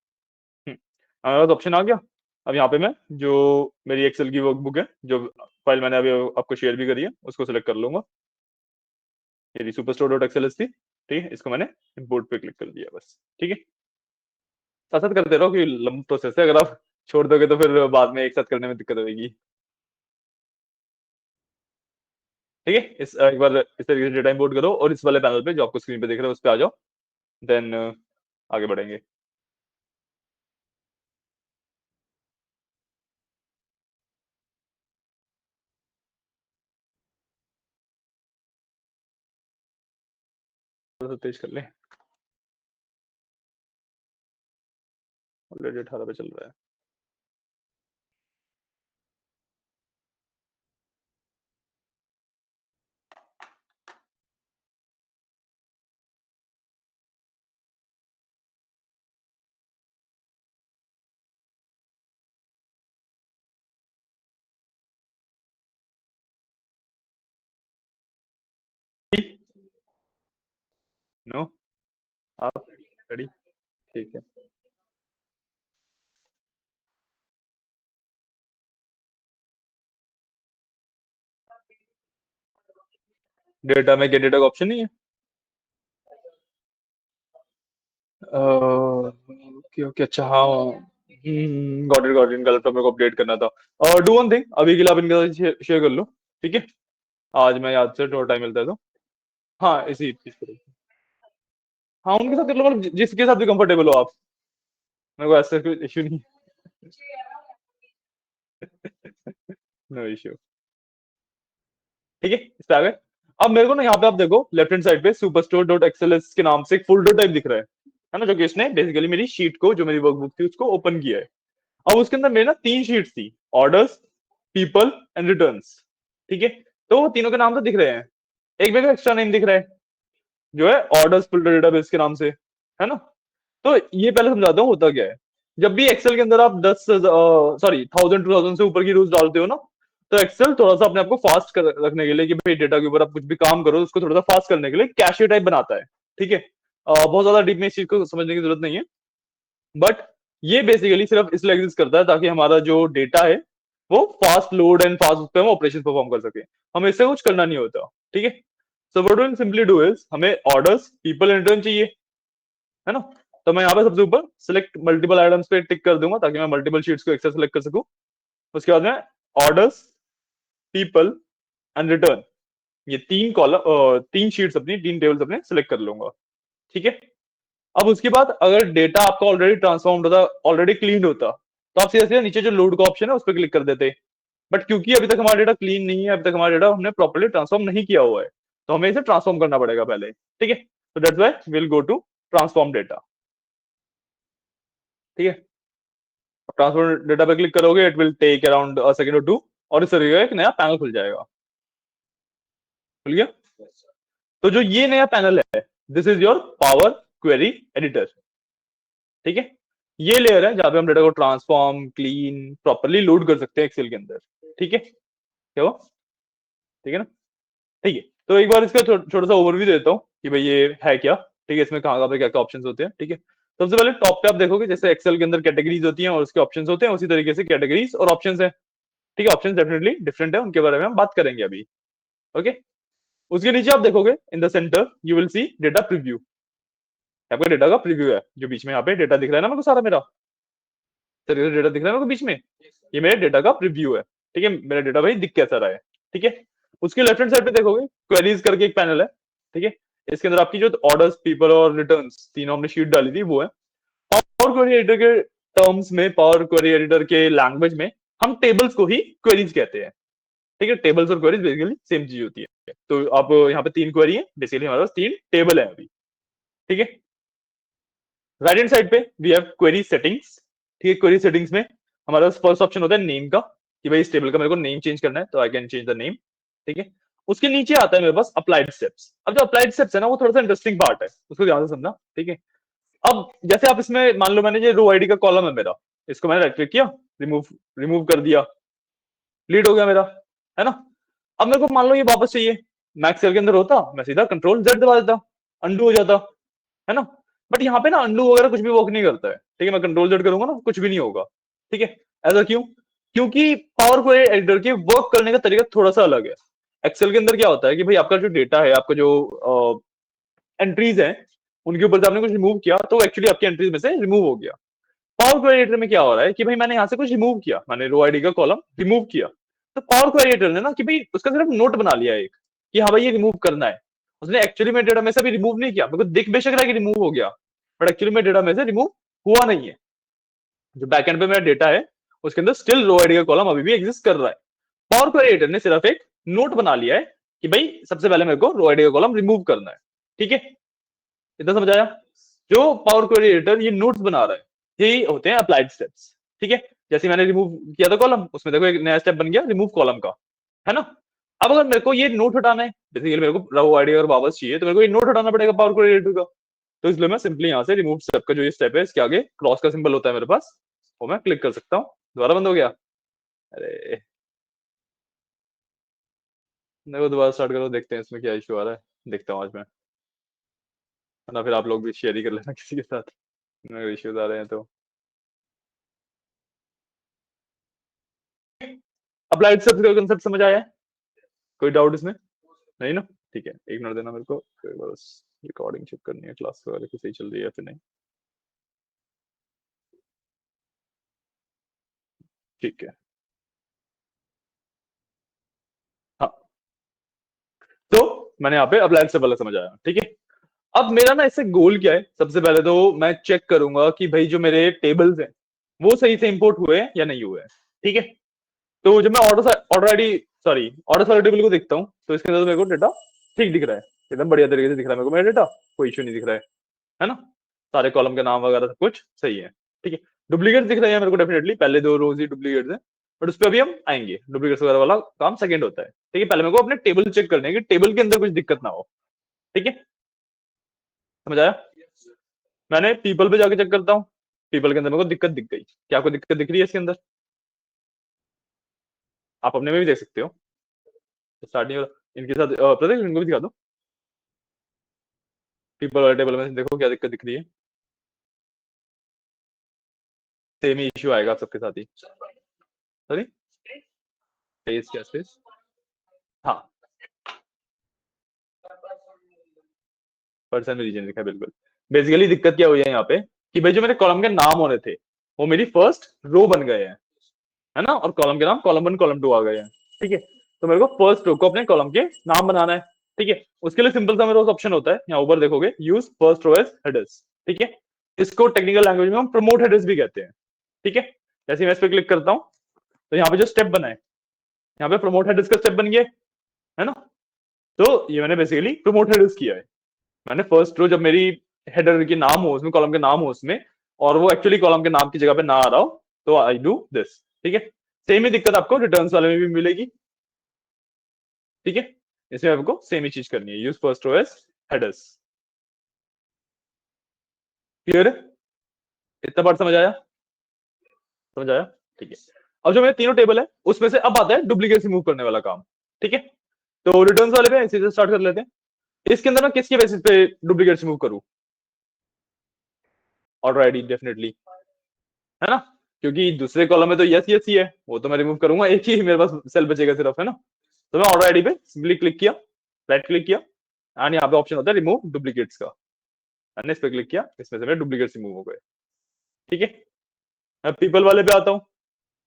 हमारे पास ऑप्शन आ गया। अब यहाँ पे मैं जो मेरी एक्सेल की वर्कबुक है, जो फाइल मैंने अभी आपको शेयर भी करी है, उसको सिलेक्ट कर लूंगा। ये सुपरस्टोर डॉट एक्सएलएस थी। ठीक है, इसको मैंने इंपोर्ट पे क्लिक कर दिया बस। ठीक है, साथ साथ करते रहो कि लंबा प्रोसेस है, अगर आप छोड़ दोगे तो फिर बाद में एक साथ करने में दिक्कत होगी। ठीक है, एक बार इस तरीके से डेटा इंपोर्ट करो, और इस वाले पैनल पे जो आपको स्क्रीन पे दिख रहा है उस पे आ जाओ, देन आगे बढ़ेंगे। थोड़ा सा तेज कर ले, ऑलरेडी 18 पे चल रहा है। नो, आप रेडी? ठीक है, डेटा में गेट डेटा का ऑप्शन नहीं है। ओके ओके, अच्छा हाँ, गॉट इट, गलत, मेरे को अपडेट करना था। और डू वन थिंग, अभी के लिए आप इनके साथ शेयर कर लो। ठीक है, आज मैं याद से थोड़ा टाइम मिलता है तो। हाँ, इसी चीज पर। हाँ, उनके साथ कर लो, मतलब जिसके साथ भी कंफर्टेबल हो आप, मेरे को ऐसा कोई इशू नहीं। No issue. ठीक है, इस पे आ गए। अब मेरे को ना यहाँ पे आप देखो लेफ्ट हैंड साइड पे सुपरस्टोर डॉट एक्सएलएस के नाम से एक फोल्डर टाइप दिख रहा है ना, जो कि इसने बेसिकली मेरी शीट को, जो मेरी वर्कबुक थी उसको ओपन किया है। अब उसके अंदर मेरे ना तीन शीट्स थी, ऑर्डर्स, पीपल एंड रिटर्न्स। ठीक है, तो वो तीनों के नाम तो दिख रहे हैं, एक मेरे को एक्स्ट्रा नेम दिख रहा है जो है ऑर्डर्स फिल्टर डेटाबेस के नाम से, है ना। तो ये पहले समझाता हूँ होता क्या है। जब भी एक्सेल के अंदर आप 1000 2000 से ऊपर की रूल्स डालते हो ना, तो एक्सेल थोड़ा सा अपने आप को फास्ट रखने के लिए, कि भाई डेटा के ऊपर आप कुछ भी काम करो उसको थोड़ा सा फास्ट करने के लिए कैशे टाइप बनाता है। ठीक है, बहुत ज्यादा डीप में इस चीज को समझने की जरूरत नहीं है, बट ये बेसिकली सिर्फ इसलिए एग्जिस्ट करता है ताकि हमारा जो डेटा है वो फास्ट लोड एंड फास्ट उस पर हम ऑपरेशन परफॉर्म कर सके। हमें इससे कुछ करना नहीं होता। ठीक है, so what we simply do is, हमें ऑर्डर्स, पीपल एंड रिटर्न चाहिए, है ना। तो मैं यहाँ पे सबसे ऊपर सिलेक्ट मल्टीपल आइटम्स पे टिक कर दूंगा ताकि मैं मल्टीपल शीट्स को एक साथ सिलेक्ट कर सकूं। उसके बाद में ऑर्डर्स, पीपल एंड रिटर्न, ये तीन कॉलम, तीन शीट्स अपनी, तीन टेबल्स अपने सिलेक्ट कर लूंगा। ठीक है, अब उसके बाद अगर डेटा आपका ऑलरेडी ट्रांसफॉर्म्ड होता, ऑलरेडी क्लीन होता, तो आप सीधे सीधे नीचे जो लोड का ऑप्शन है उस पर क्लिक कर देते। बट क्योंकि अभी तक हमारा डेटा क्लीन नहीं है, अभी तक हमारा डेटा हमने प्रॉपर्ली ट्रांसफॉर्म नहीं किया हुआ है, तो हमें इसे ट्रांसफॉर्म करना पड़ेगा पहले। ठीक है, तो that's why will go to transform data. ठीक है, ट्रांसफर डेटा पे क्लिक करोगे, it will take around a second और टू, और इस तरीके का एक नया पैनल खुल जाएगा। खुल गया। तो जो ये नया पैनल है, this is your power query editor. ठीक है, ये लेयर है जहां पे हम डेटा को ट्रांसफॉर्म, क्लीन, प्रॉपरली लोड कर सकते हैं एक्सेल के अंदर। ठीक है, क्या हुआ? ठीक है ना। ठीक है, तो एक बार इसका छोटा सा ओवरव्यू देता हूँ कि भाई ये है क्या। ठीक है, इसमें कहाँ कहाँ पे क्या क्या ऑप्शन होते हैं। ठीक है, सबसे पहले टॉप पे आप देखोगे जैसे एक्सेल के अंदर कैटेगरीज होती हैं और उसके ऑप्शंस होते हैं, उसी तरीके से कैटेगरीज और ऑप्शंस हैं। ठीक है, ऑप्शंस डेफिनेटली डिफरेंट है, उनके बारे में हम बात करेंगे अभी। ओके, उसके नीचे आप देखोगे in the centre you will see data preview. आपका डेटा का प्रीव्यू है, जो बीच में यहाँ पे डेटा दिख रहा है ना मेरे को सारा, मेरा सारा डेटा दिख रहा है मेरे को बीच में, ये मेरे डेटा का प्रीव्यू है। ठीक है, मेरा डेटा भाई दिख कैसा रहा है। ठीक है, उसके लेफ्ट हैंड साइड पे देखोगे क्वेरीज करके एक पैनल है। ठीक है, इसके अंदर आपकी जो ऑर्डर्स, पीपल और रिटर्न्स तीनों हमने शीट डाली थी वो है। पावर क्वेरी एडिटर के टर्म्स में, पावर क्वेरी एडिटर के लैंग्वेज में हम टेबल्स को ही क्वेरीज कहते हैं। ठीक है, टेबल्स और क्वेरीज बेसिकली सेम चीज होती है। तो आप यहाँ पे 3 क्वेरी है, बेसिकली हमारे पास 3 टेबल है अभी। ठीक है, राइट हैंड साइड पे वी हैव क्वेरी सेटिंग्स। ठीक है, क्वेरी सेटिंग्स में हमारा फर्स्ट ऑप्शन होता है नेम का, कि भाई इस टेबल का मेरे को नेम चेंज करना है, तो I can change the name. ठीक है, उसके नीचे आता है मेरे पास अप्लाइड स्टेप्स। अब जो अप्लाइड स्टेप्स है ना, वो थोड़ा सा इंटरेस्टिंग पार्ट है, उसको ध्यान से समझना। ठीक है, अब जैसे आप इसमें मान लो मैंने ये रो आईडी का कॉलम है मेरा, इसको मैंने राइट क्लिक किया, रिमूव रिमूव कर दिया, लीड हो गया मेरा, है ना। अब मेरे को मान लो ये वापस चाहिए, मैक्स सेल के अंदर होता मैं सीधा कंट्रोल जेड दबा देता, अंडू हो जाता, है ना। बट यहाँ पे ना अंडू वगैरह कुछ भी वर्क नहीं करता है। ठीक है, मैं कंट्रोल जेड करूंगा ना, कुछ भी नहीं होगा। ठीक है, ऐसा क्यों? क्योंकि पावर क्वेरी एडिटर के वर्क करने का तरीका थोड़ा सा अलग है। एक्सेल के अंदर क्या होता है कि भाई आपका जो डेटा है, आपका जो एंट्रीज है, उनके ऊपर से आपने कुछ रिमूव किया तो एक्चुअली आपकी एंट्रीज में से रिमूव हो गया। पावर क्वेरी एडिटर में क्या हो रहा है कि भाई मैंने यहाँ से कुछ रिमूव किया, मैंने रो आईडी का कॉलम रिमूव किया, तो पावर क्वेरी एडिटर ने ना कि भाई उसका सिर्फ नोट बना लिया एक, कि हाँ भाई ये रिमूव करना है। उसने एक्चुअली में डेटा में से भी रिमूव नहीं किया, मेरे को दिख बेशक रहा है कि रिमूव हो गया, बट एक्चुअली में डेटा में से रिमूव हुआ नहीं है। जो बैकएंड पे मेरा डेटा है उसके अंदर स्टिल रो आईडी का कॉलम अभी भी एग्जिस्ट कर रहा है। पावर क्वेरी एडिटर ने सिर्फ एक नोट बना लिया है कि भाई सबसे पहले मेरे को रो आईडी का कॉलम रिमूव करना है। ठीक है, इतना समझ आया? जो पावर क्वेरी एडिटर ये नोट्स बना रहा है, यही होते हैं अप्लाइड स्टेप्स। ठीक है, जैसे मैंने रिमूव किया था कॉलम, उसमें देखो एक नया स्टेप बन गया रिमूव कॉलम का, है ना। अब अगर मेरे को ये नोट हटाना है, बेसिकली मेरे को रो आईडी अगर वापस चाहिए, तो मेरे को ये नोट हटाना पड़ेगा पावर क्वेरी एडिटर का। तो इसलिए मैं सिंपली यहाँ से रिमूव स्टेप का जो ये स्टेप है, इसके आगे क्रॉस का सिंबल होता है मेरे पास, वो मैं क्लिक कर सकता हूँ। दोबारा बंद हो गया। अरे देखो, दोबारा स्टार्ट करो, देखते हैं इसमें क्या इशू आ रहा है, देखता हूँ आज मैं, है ना। फिर आप लोग भी शेयर ही कर लेना किसी के साथ, अगर इश्यूज आ रहे हैं तो। अप्लाइड स्टेप्स का कंसेप्ट समझ आया है? कोई डाउट इसमें? नहीं ना? ठीक है, एक मिनट देना मेरे को, फिर बस रिकॉर्डिंग चेक करनी है क्लास वगैरह की सही चल रही है फिर नहीं। ठीक है, हाँ। तो मैंने यहाँ पे अप्लाइड स्टेप वाला समझ आया। ठीक है, अब मेरा ना इससे गोल क्या है, सबसे पहले तो मैं चेक करूंगा कि भाई जो मेरे टेबल्स हैं वो सही से इंपोर्ट हुए हैं या नहीं हुए हैं। ठीक है, तो जब मैं ऑर्डर आईडी सॉरी ऑर्डर सारे टेबल को देखता हूँ, तो इसके अंदर मेरे को डेटा ठीक दिख रहा है, एकदम बढ़िया तरीके से दिख रहा है मेरे को मेरा डेटा, कोई इश्यू नहीं दिख रहा है ना। सारे कॉलम के नाम वगैरह सब कुछ सही है। ठीक है, डुप्लीकेट दिख रहे हैं मेरे को डेफिनेटली, पहले 2 रोज ही डुप्लीकेट है, बट उस पर अभी हम आएंगे। डुप्लीकेट वगैरह वाला काम सेकंड होता है। ठीक है, पहले मेरे को अपने टेबल चेक करने हैं कि टेबल के अंदर कुछ दिक्कत ना हो। ठीक है, समझ आया? मैंने पीपल पे जाके चेक करता हूँ, पीपल के अंदर मेरे को दिक्कत दिख गई। क्या कोई दिक्कत दिख रही है इसके अंदर? आप अपने में भी देख सकते हो, स्टार्टिंग इनके साथ प्रतीक इनको भी दिखा दो, पीपल वाले टेबल में देखो क्या दिक्कत दिख रही है। सेम ही इश्यू आएगा आप सबके साथ ही। सॉरी, स्पेस क्या स्पेस, हाँ, पर्सन में रीजन लिखा है बिल्कुल। बेसिकली दिक्कत क्या हुई है यहाँ पे कि भाई जो मेरे कॉलम के नाम होने थे वो मेरी फर्स्ट रो बन गए हैं, है ना, और कॉलम के नाम कॉलम 1 कॉलम 2 आ गए हैं। ठीक है, तो मेरे को फर्स्ट रो को अपने कॉलम के नाम बनाना है। ठीक है, उसके लिए सिंपल सा मेरे पास ऑप्शन होता है, यहाँ ऊपर देखोगे, use first row as headers. ठीक है, इसको टेक्निकल लैंग्वेज में हम प्रमोट हेडर्स भी कहते हैं। ठीक है, जैसे मैं इस पे क्लिक करता हूँ, तो यहाँ पे जो स्टेप बना है, यहाँ पे प्रमोट हेडर्स का स्टेप बन गया, है ना। तो ये मैंने बेसिकली प्रमोट हेडर्स किया है। मैंने फर्स्ट रो जब मेरी हेडर के नाम हो उसमें, कॉलम के नाम हो उसमें, और वो एक्चुअली कॉलम के नाम की जगह पे ना आ रहा हो, तो आई डू दिस। ठीक है, सेम ही दिक्कत आपको रिटर्न्स वाले में भी मिलेगी। ठीक है, इसमें आपको सेम ही चीज करनी है, use first row as headers. Clear है? इतना बार समझ आया? समझ आया? ठीक है, अब जो मेरे तीनों टेबल है उसमें से अब आता है डुप्लीकेट रिमूव करने वाला काम। ठीक है, तो रिटर्न्स वाले पे इसी से स्टार्ट कर लेते हैं। इसके अंदर मैं किसके बेसिस पे डुप्लीकेट रिमूव करूं? ऑर्डर आईडी डेफिनेटली, है ना, क्योंकि दूसरे कॉलम में तो यस यस ही है, वो तो मैं रिमूव करूंगा, एक ही मेरे पास सेल बचेगा सिर्फ, है ना। तो मैं ऑर्डर आईडी पे सिंपली क्लिक किया, राइट क्लिक किया, एंड यहाँ पे ऑप्शन होता है रिमूव डुप्लीकेट्स का, मैंने इस पे क्लिक किया, इसमें से मेरे डुप्लीकेट्स रिमूव हो गए। ठीक है, मैं पीपल वाले पे आता हूँ।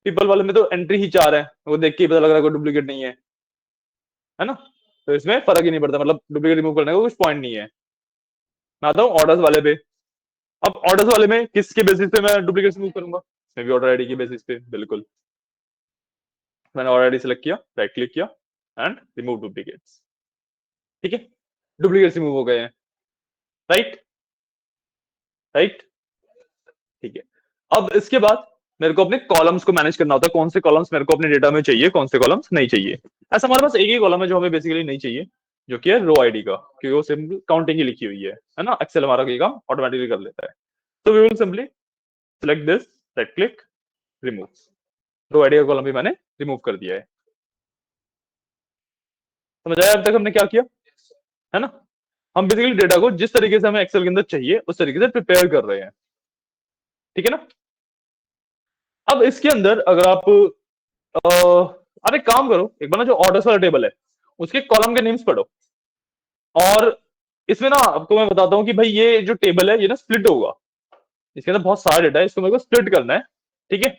पीपल वाले में तो एंट्री ही 4 है, वो देख के ही पता लग रहा है कोई डुप्लीकेट नहीं है ना। तो इसमें फर्क ही नहीं पड़ता, मतलब डुप्लीकेट रिमूव करने का कुछ पॉइंट नहीं है। मैं आता हूँ ऑर्डर्स वाले पे। अब ऑर्डर्स वाले में किसके बेसिस पे मैं डुप्लीकेट रिमूव करूंगा? मैं भी ऑर्डर आईडी के बेसिस पे, बिल्कुल। मैंने ऑर्डर आईडी सेलेक्ट किया, राइट क्लिक किया एंड रिमूव डुप्लीकेट्स। ठीक है, डुप्लीकेट्स रिमूव हो गए हैं। राइट राइट, ठीक है। अब इसके बाद मेरे को अपने कॉलम्स को मैनेज करना होता है, कौन से कॉलम्स मेरे को अपने डेटा में चाहिए, कौन से कॉलम्स नहीं चाहिए। ऐसा हमारे पास एक ही कॉलम है जो हमें बेसिकली नहीं चाहिए, जो कि है रो आईडी का, क्योंकि वो सिंपल काउंटिंग ही लिखी हुई है ना। एक्सेल हमारा ये काम ऑटोमेटिकली कर लेता है। तो we will simply select this, right click, remove. Row ID का कॉलम भी मैंने रिमूव कर दिया है। समझ आया अब तक हमने क्या किया, है ना? हम बेसिकली डेटा को जिस तरीके से हमें एक्सेल के अंदर चाहिए उस तरीके से प्रिपेयर कर रहे हैं। ठीक है ना? अब इसके अंदर अगर आप एक काम करो, एक बार ना जो ऑर्डर्स वाला टेबल है उसके कॉलम के नेम्स पढ़ो। और इसमें ना आपको मैं बताता हूँ कि भाई ये जो टेबल है ये ना स्प्लिट होगा, इसके अंदर बहुत सारा डेटा है, इसको मेरे को स्प्लिट करना है। ठीक है,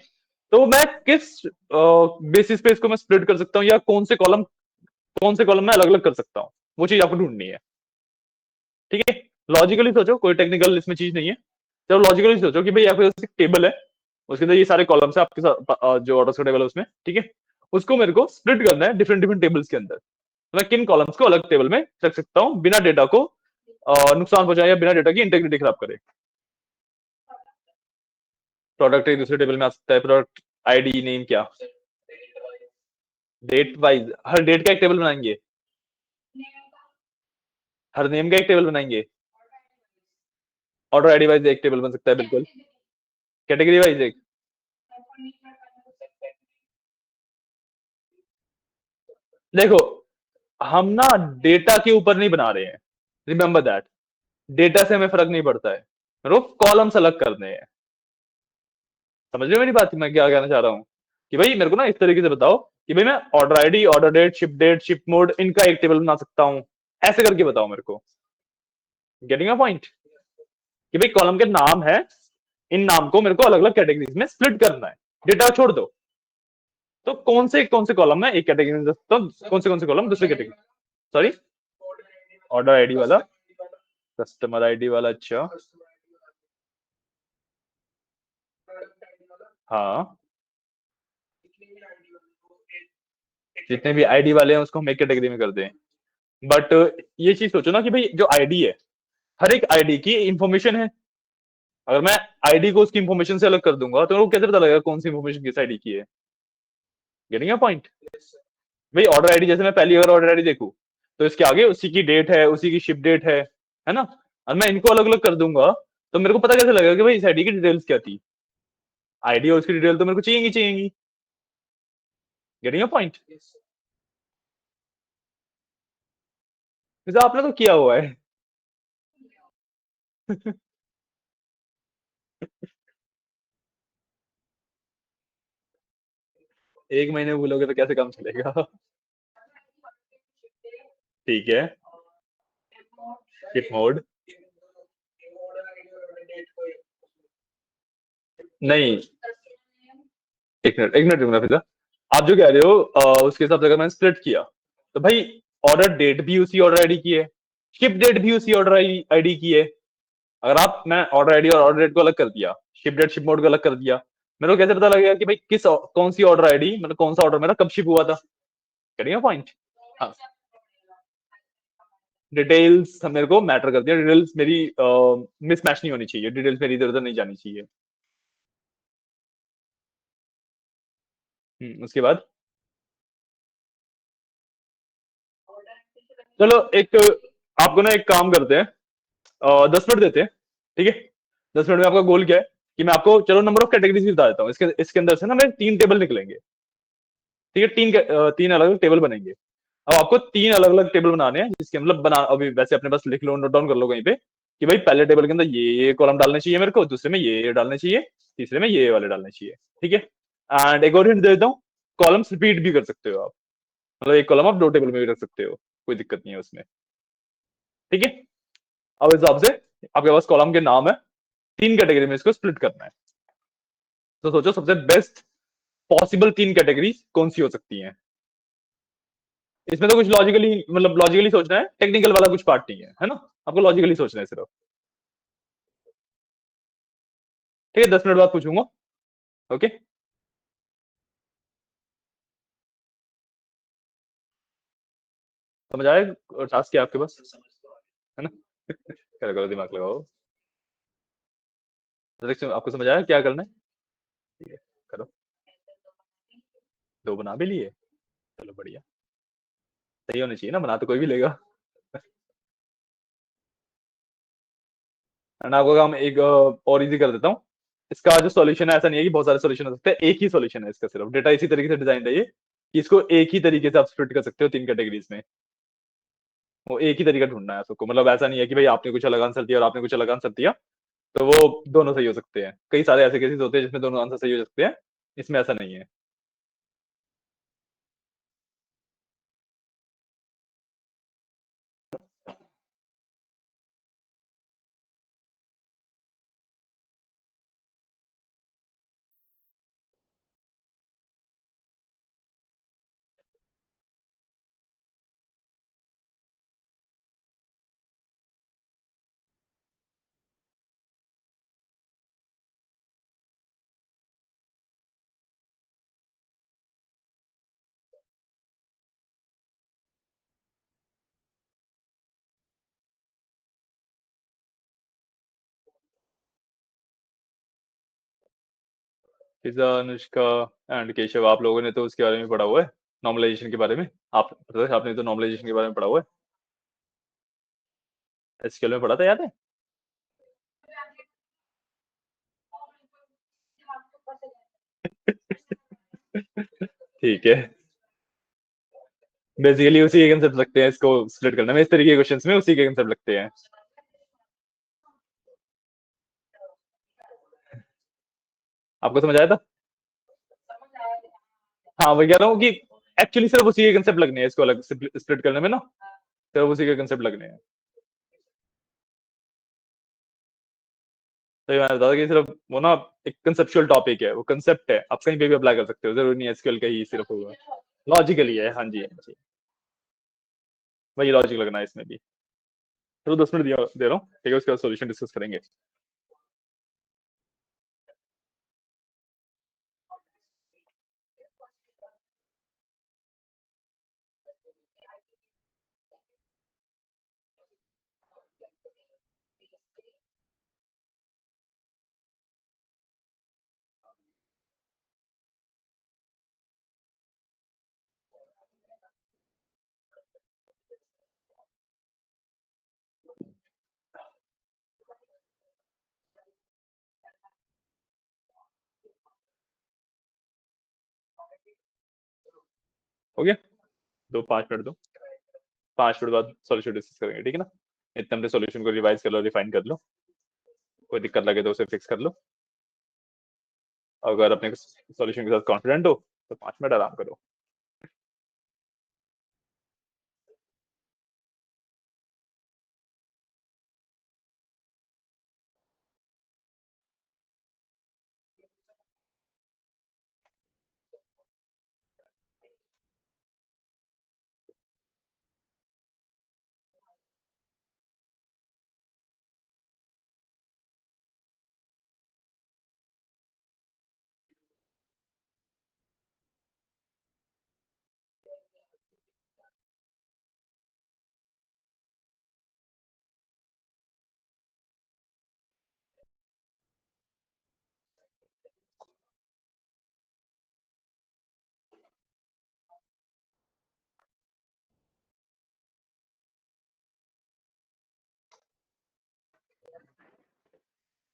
तो मैं किस बेसिस पे इसको मैं स्प्लिट कर सकता हूँ, या कौन से कॉलम में अलग अलग कर सकता हूँ, वो चीज आपको ढूंढनी है। ठीक है, लॉजिकली सोचो, कोई टेक्निकल इसमें चीज नहीं है। चलो लॉजिकली सोचो कि भाई आपके पास एक टेबल है, उसके अंदर ये सारे कॉलम्स है आपके साथ, जो ऑर्डर्स का टेबल है उसमें। ठीक है, उसको मेरे को स्प्लिट करना है डिफरेंट डिफरेंट टेबल्स के अंदर। तो मैं किन कॉलम्स को अलग टेबल में रख सकता हूँ बिना डेटा को नुकसान पहुंचाए या बिना डेटा की इंटेग्रिटी खराब करे। प्रोडक्ट एक दूसरे टेबल में आ सकता है, प्रोडक्ट आईडी नेम क्या, डेट वाइज हर डेट का एक टेबल बनाएंगे, हर नेम का एक टेबल बनाएंगे। ऑर्डर आईडी वाइज एक टेबल बन सकता है, बिल्कुल। कैटेगरी वाइज एक। देखो, हम ना डेटा के ऊपर नहीं बना रहे हैं, रिमेंबर दैट। डेटा से हमें फर्क नहीं पड़ता है, मेरे को कॉलम्स अलग करने हैं। समझ रहे हो मेरी बात, मैं क्या कहना चाह रहा हूँ? कि भाई मेरे को ना इस तरीके से बताओ कि भाई मैं order ID, order date, ship mode, इनका एक टेबल बना सकता हूँ, ऐसे करके बताओ मेरे को। Getting a point? कि भाई कॉलम के नाम है, इन नाम को मेरे को अलग अलग कैटेगरीज में स्प्लिट करना है, डेटा छोड़ दो। तो कौन से कॉलम में एक कैटेगरी में दे सकता हूँ, कौन से कॉलम दूसरी कैटेगरी। सॉरी, ऑर्डर आईडी वाला, कस्टमर आईडी वाला, अच्छा। हाँ, जितने भी आईडी वाले हैं उसको हम एक कैटेगरी में कर दें। बट ये चीज सोचो ना कि भाई जो आईडी है, हर एक आईडी की इंफॉर्मेशन है। अगर मैं आईडी को उसकी इंफॉर्मेशन से अलग कर दूंगा तो मेरे को कैसे पता लगेगा कौन सी इंफॉर्मेशन किस आईडी की है? Getting a point? भाई ऑर्डर आईडी, जैसे मैं पहली अगर ऑर्डर आईडी देखूं तो इसके आगे उसी की डेट है, उसी की शिप डेट है ना? और मैं इनको अलग अलग कर दूंगा तो मेरे को पता कैसे लगेगा कि भाई इस आईडी की डिटेल्स क्या थी? आईडी और उसकी डिटेल तो मेरे को चाहिए। Getting a point? जैसे आपने तो किया हुआ है। एक महीने भूलोगे तो कैसे काम चलेगा? ठीक है, शिप मोड। नहीं, एक मिनट रुकना फिर। आप जो कह रहे हो उसके हिसाब से अगर मैंने स्प्लिट किया तो भाई ऑर्डर डेट भी उसी ऑर्डर आईडी की है, शिप डेट भी उसी ऑर्डर आईडी की है। अगर मैं ऑर्डर आईडी और ऑर्डर डेट को अलग कर दिया, शिप डेट शिप मोड को अलग कर दिया, मेरे को कैसे पता लगेगा कि भाई कौन सी ऑर्डर आईडी, मतलब कौन सा ऑर्डर मेरा कब शिप हुआ था? करिए पॉइंट। हाँ, डिटेल्स मेरे को मैटर करती है, डिटेल्स मेरी मिसमैच नहीं होनी चाहिए, डिटेल्स मेरी इधर उधर नहीं जानी चाहिए। उसके बाद चलो एक, आपको ना एक काम करते हैं, 10 मिनट देते हैं। ठीक है, 10 मिनट में आपका गोल क्या है कि मैं आपको चलो नंबर ऑफ कैटेगरीज भी बता देता हूँ। इसके अंदर से ना मेरे 3 टेबल निकलेंगे। ठीक है, तीन अलग अलग टेबल बनेंगे। अब आपको 3 अलग अलग टेबल बनाने हैं, जिसके मतलब बना अभी वैसे अपने पास लिख लो, नोट डाउन कर लो कहीं पे कि भाई पहले टेबल के अंदर ये कॉलम डालने चाहिए मेरे को, दूसरे में ये डालने चाहिए, तीसरे में ये वाले डालने चाहिए। ठीक है, एंड एक और हिंट दे देता हूँ, कॉलम्स रिपीट भी कर सकते हो आप, मतलब एक कॉलम आप 2 टेबल में भी रख सकते हो, कोई दिक्कत नहीं है उसमें। ठीक है, अब इस हिसाब से आपके पास कॉलम के नाम है, 3 कैटेगरी में इसको स्प्लिट करना है। तो सोचो सबसे बेस्ट पॉसिबल 3 कैटेगरी कौन सी हो सकती हैं? इसमें तो कुछ लॉजिकली मतलब लॉजिकली सोचना है, टेक्निकल वाला कुछ पार्ट नहीं है ना, आपको लॉजिकली सोचना है सिर्फ। ठीक है, 10 मिनट बाद पूछूंगा। ओके, समझ आए टास्क क्या है आपके पास, है ना? क्या करो, दिमाग लगाओ। डायरेक्शन आपको समझ आया क्या करना है? ठीक है, करो। दो बना भी लिए, चलो बढ़िया। सही होने चाहिए ना, बना तो कोई भी लेगा। एंड आपका काम एक और इजी कर देता हूँ। इसका जो सॉल्यूशन है, ऐसा नहीं है कि बहुत सारे सॉल्यूशन हो सकते हैं, एक ही सॉल्यूशन है इसका, सिर्फ डेटा इसी तरीके से डिजाइन है ये कि इसको एक ही तरीके से आप स्प्लिट कर सकते हो 3 कैटेगरीज में। वो एक ही तरीका ढूंढना है सबको, मतलब ऐसा नहीं है कि भाई आपने कुछ अलग आंसर दिया और आपने कुछ अलग आंसर दिया तो वो दोनों सही हो सकते हैं। कई सारे ऐसे केसेस होते हैं जिसमें दोनों आंसर सही हो सकते हैं, इसमें ऐसा नहीं है। फिजा, अनुष्का एंड केशव, आप लोगों ने तो उसके बारे में पढ़ा हुआ है, नॉर्मलाइजेशन के बारे में। आप आपने तो नॉर्मलाइजेशन के बारे में पढ़ा हुआ है, एसक्यूएल में पढ़ा था, याद है? ठीक है, बेसिकली उसी के कंसेप्ट लगते हैं इसको स्प्लिट करने में, इस तरीके के क्वेश्चंस में उसी के कंसेप्ट लगते हैं। आपको समझ आया था? हाँ, मैं कह रहा हूँ कि एक्चुअली सिर्फ उसी के कंसेप्ट लगने हैं इसको अलग स्प्लिट करने में ना, सिर्फ उसी के कंसेप्ट लगने हैं। तो मैंने बताया कि सिर्फ वो ना एक कंसेप्चुअल टॉपिक है, वो कंसेप्ट है, आप कहीं पे भी अप्लाई कर सकते हो, जरूरी नहीं एसक्यूएल का ही सिर्फ होगा। लॉजिकली है, हाँ जी, हाँ जी, वही लॉजिक लगना है इसमें भी। चलो 10 मिनट दिया दे रहा हूँ, ठीक है, उसके बाद सोल्यूशन डिस्कस करेंगे। हो गया, दो 5 मिनट दो, 5 मिनट बाद सोल्यूशन डिस्कस करेंगे, ठीक है ना? इतने अपने सोल्यूशन को रिवाइज कर लो, रिफाइन कर लो, कोई दिक्कत लगे तो उसे फिक्स कर लो। अगर अपने सोल्यूशन के साथ कॉन्फिडेंट हो तो 5 मिनट आराम करो।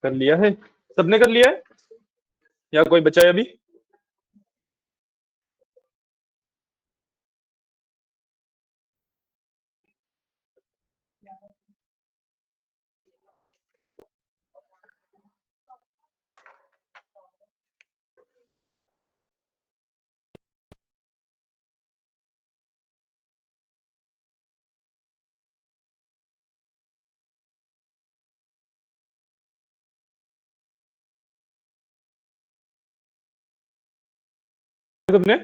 कर लिया है, सबने कर लिया है या कोई बचा है अभी? सबने,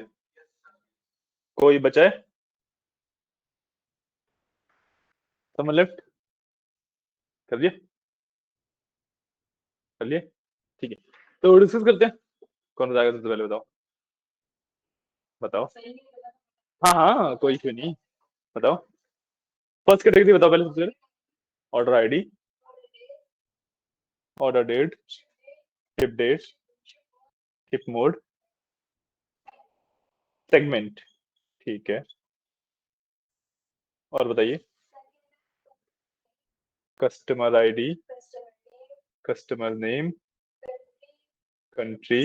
कोई बचा है? समवन लेफ्ट कर दिया कर लिए ठीक है तो डिस्कस करते हैं कौन बताएगा सबसे पहले बताओ बताओ सही नहीं लगा। हाँ हाँ कोई क्यों नहीं बताओ फर्स्ट कैटेगरी बताओ पहले सबसे पहले order ID order date ship date ship mode segment ठीक है और बताइए customer ID customer name country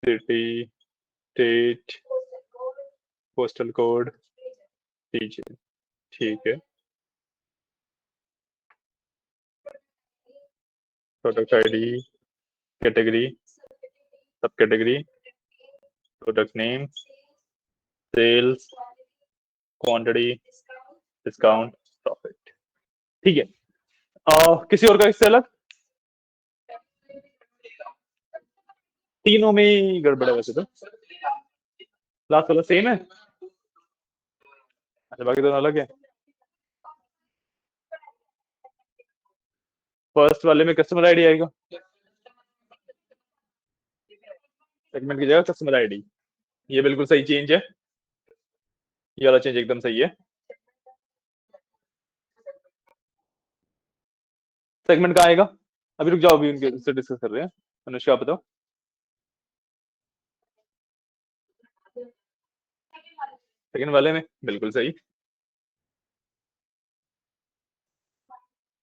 city state postal code region ठीक है product ID category sub category product name sales quantity discount profit ठीक है किसी और का इससे अलग तीनों में ही गड़बड़ है वैसे तो लास्ट वाला सेम है अच्छा बाकी दोनों अलग है फर्स्ट वाले में कस्टमर आईडी आएगा सेगमेंट की जगह कस्टमर आईडी ये बिल्कुल सही चेंज है ये वाला चेंज एकदम सही है सेगमेंट कहाँ आएगा अभी रुक जाओ अभी उनके से डिस्कस कर रहे हैं अनुष्का आप बताओ सेकंड वाले में बिल्कुल सही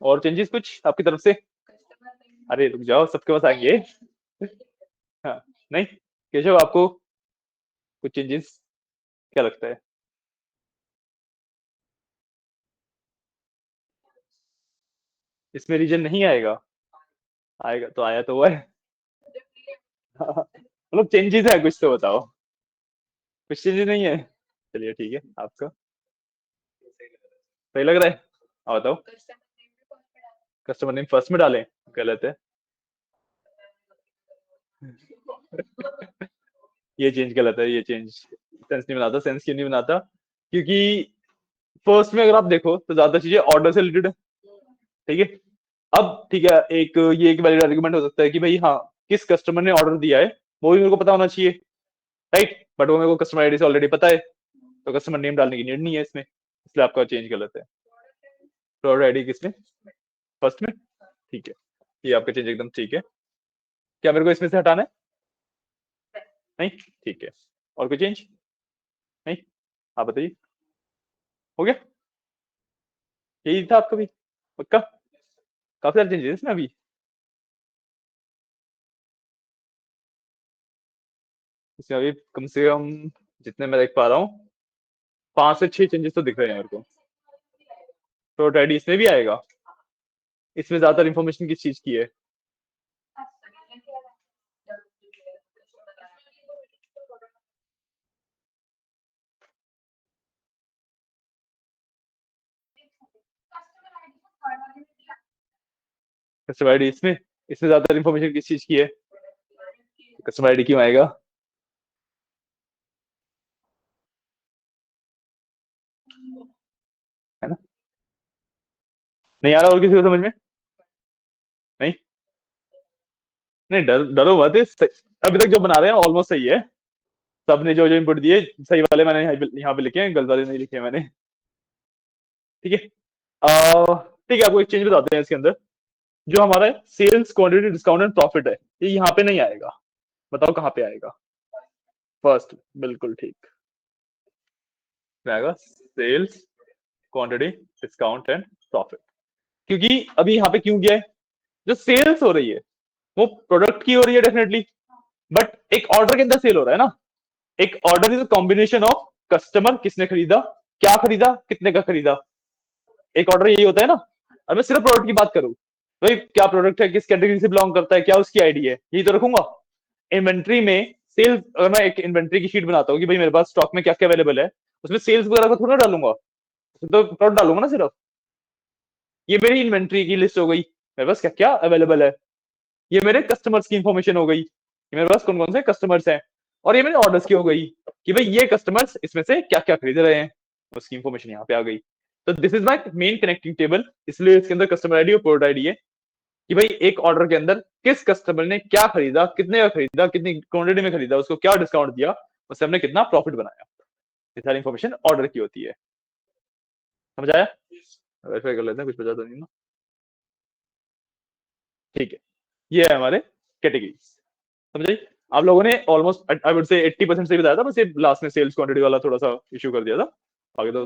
और चेंजेस कुछ आपकी तरफ से अरे रुक जाओ सबके पास आएंगे हाँ नहीं केशव आपको कुछ चेंजेस क्या लगता है इसमें रीजन नहीं आएगा आएगा तो आया तो हुआ है मतलब चेंजेस है कुछ तो बताओ कुछ चेंजेस नहीं है चलिए ठीक है आपका सही लग रहा है आप बताओ कस्टमर नेम फर्स्ट में डालें गलत है ये चेंज गलत है ये चेंज सेंस नहीं बनाता सेंस क्यों नहीं बनाता क्योंकि फर्स्ट में अगर आप देखो तो ज्यादा चीजें ऑर्डर से रिलेटेड है ठीक है अब ठीक है एक ये एक वैलिड आर्गुमेंट हो सकता है कि भाई हाँ किस कस्टमर ने ऑर्डर दिया है वो भी मेरे को पता होना चाहिए राइट बट वो मेरे को कस्टमर आईडी से ऑलरेडी पता है तो कस्टमर नेम डालने की नीड नहीं है इसमें इसलिए आपका चेंज गलत है प्रोडक्ट आईडी किसमें फर्स्ट में ठीक है ये आपका चेंज एकदम ठीक है क्या मेरे को इसमें से हटाना है नहीं ठीक है और कोई चेंज नहीं आप बताइए हो गया यही था आपका भी पक्का काफी सारे चेंजेस ना अभी इसमें अभी कम से कम जितने मैं देख पा रहा हूँ 5 से 6 चेंजेस तो दिख रहे हैं मेरे को प्रोडक्ट आईडी इसमें भी आएगा इसमें ज्यादातर इंफॉर्मेशन किस चीज की है कस्टमर आईडी इसमें ज्यादातर इंफॉर्मेशन किस चीज की है कस्टमर आईडी क्यों आएगा है ना नहीं आ रहा और किसी को समझ में नहीं नहीं डरो मत अभी तक जो बना रहे हैं ऑलमोस्ट सही है सबने जो जो इनपुट दिए सही वाले मैंने यहाँ पे लिखे हैं गलत वाले नहीं लिखे मैंने ठीक है ठीक है आपको एक चेंज बताते हैं इसके अंदर जो हमारा sales quantity discount and profit है ये यहाँ पे नहीं आएगा बताओ कहाँ पे आएगा फर्स्ट बिल्कुल ठीक आएगा sales quantity discount and profit क्योंकि अभी यहाँ पे क्यों गया है जो सेल्स हो रही है वो प्रोडक्ट की हो रही है डेफिनेटली बट एक ऑर्डर के अंदर सेल हो रहा है ना एक order is combination of customer किसने खरीदा क्या खरीदा कितने का खरीदा एक ऑर्डर यही होता है ना अब मैं सिर्फ प्रोडक्ट की बात करूं भाई क्या प्रोडक्ट है किस कैटेगरी से बिलोंग करता है क्या उसकी आईडी है यही तो रखूंगा इन्वेंट्री में सेल्स अगर मैं एक इन्वेंट्री की शीट बनाता हूँ कि भाई मेरे पास स्टॉक में क्या क्या अवेलेबल है उसमें सेल्स वगैरह को थोड़ा डालूंगा तो प्रोडक्ट डालूंगा ना सिर्फ ये मेरी इन्वेंट्री की लिस्ट हो गई मेरे पास क्या क्या अवेलेबल है ये मेरे कस्टमर्स की इंफॉर्मेशन हो गई कि मेरे पास कौन कौन से कस्टमर्स हैं और ये मेरे ऑर्डर्स की हो गई कि भाई ये कस्टमर्स इसमें से क्या क्या खरीद रहे हैं उसकी इंफॉर्मेशन यहाँ पे आ गई। तो this is my main connecting table, इसलिए इसके अंदर कस्टमर आईडी और प्रोडक्ट आईडी है कि भाई एक ऑर्डर के अंदर किस कस्टमर ने क्या खरीदा, कितने का खरीदा, कितनी क्वांटिटी में खरीदा, उसको क्या डिस्काउंट दिया, उससे हमने कितना प्रॉफिट बनाया। ये सारी इंफॉर्मेशन ऑर्डर की होती है। समझ आया? वेरीफाई कर लेते हैं कुछ बचा तो नहीं ना। ठीक है, ये है हमारे कैटेगरीज। समझ आई? आप लोगों ने ऑलमोस्ट आई वुड से 80% से बताया था, बस ये लास्ट में सेल्स क्वांटिटी वाला थोड़ा सा इश्यू कर दिया था, आगे तो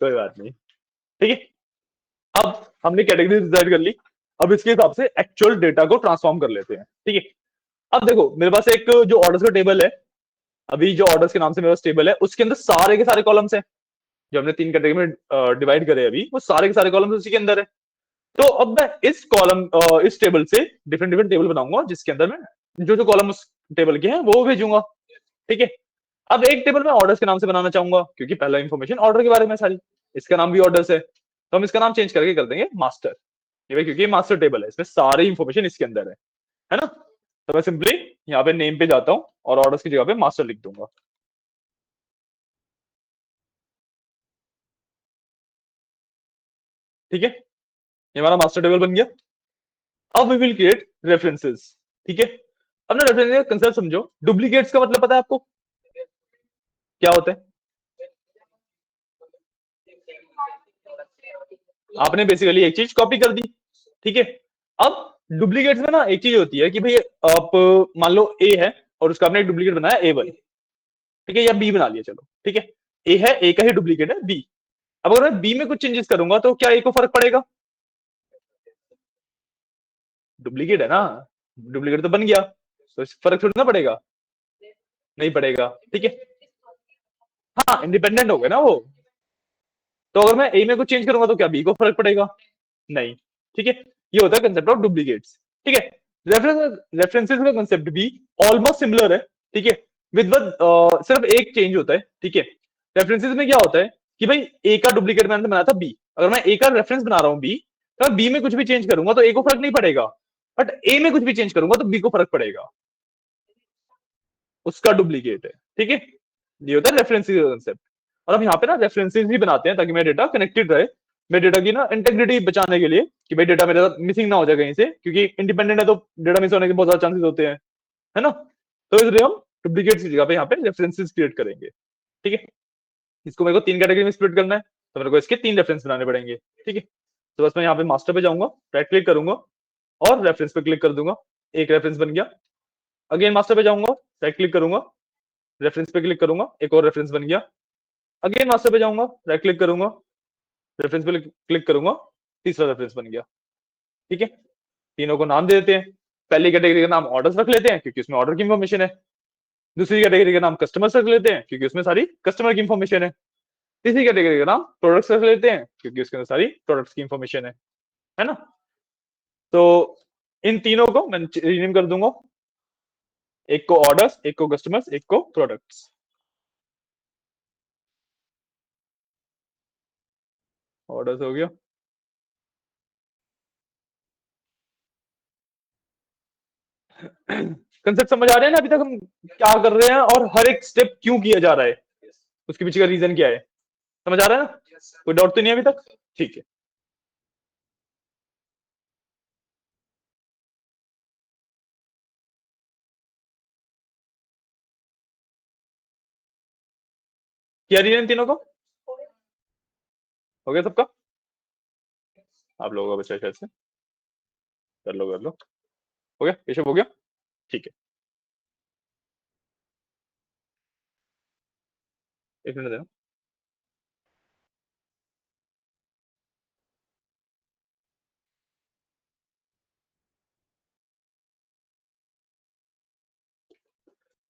कोई बात नहीं। ठीक है, अब हमने कैटेगरी डिसाइड कर ली, अब इसके हिसाब से एक्चुअल डेटा को ट्रांसफॉर्म कर लेते हैं। ठीक है, अब देखो मेरे पास एक जो ऑर्डर्स का टेबल है, अभी जो ऑर्डर्स के नाम से मेरे पास टेबल है, उसके अंदर सारे के सारे कॉलम्स हैं, जो हमने 3 कैटेगरी में डिवाइड करे अभी, वो सारे के सारे कॉलम्स उसी के अंदर है। तो अब मैं इस कॉलम इस टेबल से डिफरेंट डिफरेंट टेबल बनाऊंगा, जिसके अंदर मैं जो जो कॉलम उस टेबल के हैं वो भेजूंगा। ठीक है, अब एक टेबल मैं ऑर्डर्स के नाम से बनाना चाहूंगा, क्योंकि पहला इंफॉर्मेशन ऑर्डर के बारे में सारी, इसका नाम भी ऑर्डर्स है, तो हम इसका नाम चेंज करके कर देंगे मास्टर, क्योंकि ये मास्टर टेबल है, इसमें सारी इंफॉर्मेशन इसके अंदर है ना। तो मैं सिंपली यहाँ पे नेम पे जाता हूँ और ऑर्डर्स की जगह पे मास्टर लिख दूंगा। ठीक है, ये हमारा मास्टर टेबल बन गया। अब वी विल क्रिएट रेफरेंसेस। ठीक है, अब ना रेफरेंस का कंसेप्ट समझो। डुप्लीकेट्स का मतलब पता है आपको क्या होता है? आपने बेसिकली एक चीज कॉपी कर दी। ठीक है, अब डुप्लीकेट्स में ना एक चीज होती है कि भाई आप मान लो ए है और उसका आपने एक डुप्लीकेट बनाया A1, ठीक है, या बी बना लिया, चलो ठीक है, ए है, ए का ही डुप्लीकेट है बी। अब अगर मैं बी में कुछ चेंजेस करूंगा तो क्या ए को फर्क पड़ेगा? डुप्लीकेट है ना, डुप्लीकेट तो बन गया, तो फर्क थोड़ी ना पड़ेगा, नहीं पड़ेगा। ठीक है, हाँ इंडिपेंडेंट हो गया ना वो। तो अगर मैं ए में कुछ चेंज करूंगा तो क्या बी को फर्क पड़ेगा? नहीं। ठीक है, ये होता है कंसेप्ट ऑफ डुप्लीकेट्स। ठीक है, रेफरेंसेस का कंसेप्ट भी ऑलमोस्ट सिमिलर है। ठीक है, विद सिर्फ एक चेंज होता है। ठीक है, रेफरेंसेस में क्या होता है कि भाई ए का डुप्लीकेट मैंने बनाया था बी, अगर मैं ए का रेफरेंस बना रहा हूं बी, तो मैं बी में कुछ भी चेंज करूंगा तो ए को फर्क नहीं पड़ेगा, बट ए में कुछ भी चेंज करूंगा तो बी को फर्क पड़ेगा, उसका डुप्लीकेट है। ठीक है, ये होता है रेफरेंसेस का कंसेप्ट। और हम यहाँ पे ना रेफरेंसेस भी बनाते हैं ताकि मेरा डेटा कनेक्टेड रहे, मेरे डेटा की ना इंटेग्रिटी बचाने के लिए, कि भाई डेटा मेरा मिसिंग ना हो जाए कहीं से, क्योंकि इंडिपेंडेंट है तो डेटा मिस होने के बहुत ज्यादा चांसेस होते हैं, है ना। तो इसलिए हम डुप्लीकेट की जगह पे यहाँ पे रेफरेंसेस क्रिएट करेंगे। ठीक है, इसको मेरे को 3 कैटेगरी में स्प्लिट करना है, तो मेरे को इसके 3 रेफरेंस बनाने पड़ेंगे। ठीक है, तो बस मैं यहाँ पे मास्टर पे जाऊंगा, राइट क्लिक करूंगा और रेफरेंस पे क्लिक कर दूंगा, एक रेफरेंस बन गया। अगेन मास्टर पे जाऊंगा, राइट क्लिक करूंगा, रेफरेंस पे क्लिक करूंगा, एक और रेफरेंस बन गया। अगेन मास्टर पे जाऊंगा, राइट क्लिक करूंगा, रेफरेंस पे क्लिक करूंगा, तीसरा रेफरेंस बन गया। ठीक है, तीनों को नाम दे देते हैं। पहली कैटेगरी का नाम ऑर्डर्स रख लेते हैं क्योंकि उसमें ऑर्डर की इंफॉर्मेशन है। दूसरी कैटेगरी का नाम कस्टमर्स रख लेते हैं क्योंकि उसमें सारी कस्टमर की इंफॉर्मेशन है। तीसरी कैटेगरी का नाम प्रोडक्ट्स रख लेते हैं क्योंकि उसके अंदर सारी प्रोडक्ट्स की इंफॉर्मेशन है ना। तो इन तीनों को मैं रीनेम कर दूंगा, एक को ऑर्डर्स, एक को कस्टमर्स, एक को प्रोडक्ट्स। ऑर्डर्स हो गया। कंसेप्ट समझ आ रहे हैं ना अभी तक हम क्या कर रहे हैं और हर एक स्टेप क्यों किया जा रहा है, उसके पीछे का रीजन क्या है? समझ आ रहा है ना? कोई डाउट तो नहीं है अभी तक? ठीक है, क्या रीजन तीनों को हो गया सबका? आप लोगों का बच्चा शायद से, कर लो कर लो, हो गया केशव, हो गया। ठीक है, एक मिनट देना।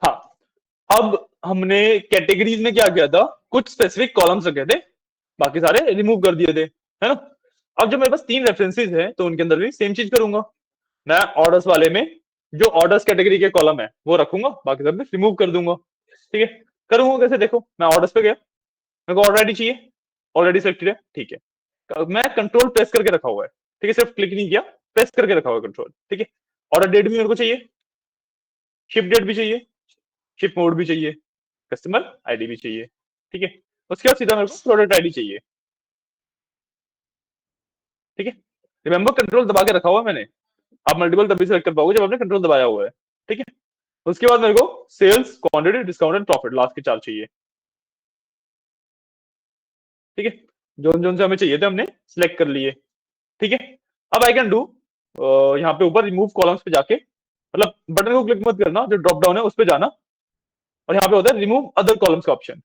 हाँ, अब हमने कैटेगरीज में क्या किया था, कुछ स्पेसिफिक कॉलम्स रखे थे, बाकी सारे रिमूव कर दिए थे, है ना। अब जब मेरे पास 3 रेफरेंसेस हैं तो उनके अंदर भी सेम चीज करूंगा। मैं ऑर्डर्स वाले में जो ऑर्डर्स कैटेगरी के कॉलम है वो रखूंगा, बाकी सब रिमूव कर दूंगा। ठीक है, करूंगा कैसे, देखो मैं ऑर्डर्स पे गया, मेरे को ऑर्डर आईडी चाहिए, ऑलरेडी सिलेक्टेड है। ठीक है, मैं कंट्रोल प्रेस करके रखा हुआ है। ठीक है, सिर्फ क्लिक नहीं किया, प्रेस करके रखा हुआ है कंट्रोल। ठीक है, ऑर्डर डेट भी मेरे को चाहिए, शिप डेट भी चाहिए, शिप मोड भी चाहिए, कस्टमर आईडी भी चाहिए, ठीक है। उसके बाद सीधा मेरे को प्रोडक्ट आईडी चाहिए, ठीक है। रिमेंबर कंट्रोल दबा के रखा हुआ है मैंने, आप मल्टीपल तभी सेलेक्ट कर पाओगे जब आपने कंट्रोल दबाया हुआ है, ठीक है। उसके बाद मेरे को sales, quantity, discount and profit, last के 4 चाहिए, ठीक है। जोन जोन से हमें चाहिए थे हमने सिलेक्ट कर लिए, ठीक है। अब आई कैन डू, यहाँ पे ऊपर रिमूव कॉलम्स पे जाके, मतलब बटन को क्लिक मत करना, जो ड्रॉप डाउन है उस पे जाना, और यहाँ पे होता है रिमूव अदर कॉलम्स का ऑप्शन,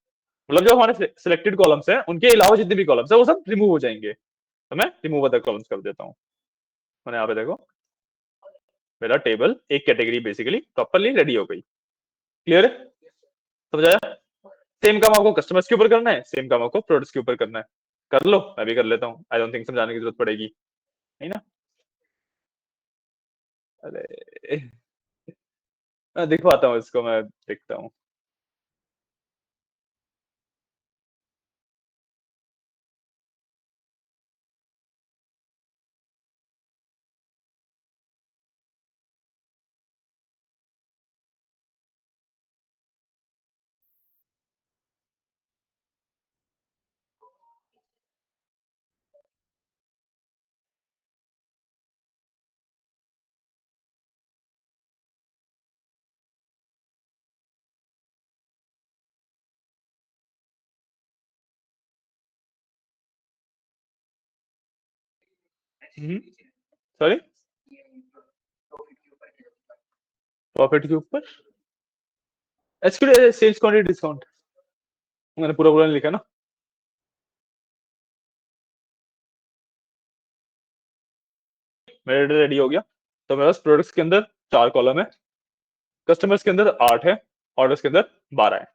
मतलब जो हमारे सिलेक्टेड कॉलम्स हैं उनके अलावा जितने भी कॉलम्स है वो सब रिमूव हो जाएंगे, तो मैं रिमूव अदर कॉलम्स कर देता हूँ। मैंने यहाँ पे देखो मेरा टेबल एक कैटेगरी बेसिकली प्रॉपरली रेडी हो गई, क्लियर है, समझ आया। सेम काम आपको कस्टमर्स के ऊपर करना है, सेम काम आपको प्रोडक्ट्स के ऊपर करना है, कर लो, मैं भी कर लेता हूँ, आई डोंट थिंक समझाने की जरूरत पड़ेगी, नहीं ना। अरे मैं दिखवाता हूँ इसको, मैं देखता हूँ। सॉरी, प्रॉफिट के ऊपर एसक्यू सेल्स क्वांटिटी डिस्काउंट, मैंने पूरा पूरा नहीं लिखा ना। मेरा रेडी हो गया, तो मेरे पास प्रोडक्ट्स के अंदर 4 कॉलम है, कस्टमर्स के अंदर 8 है, ऑर्डर्स के अंदर 12 है।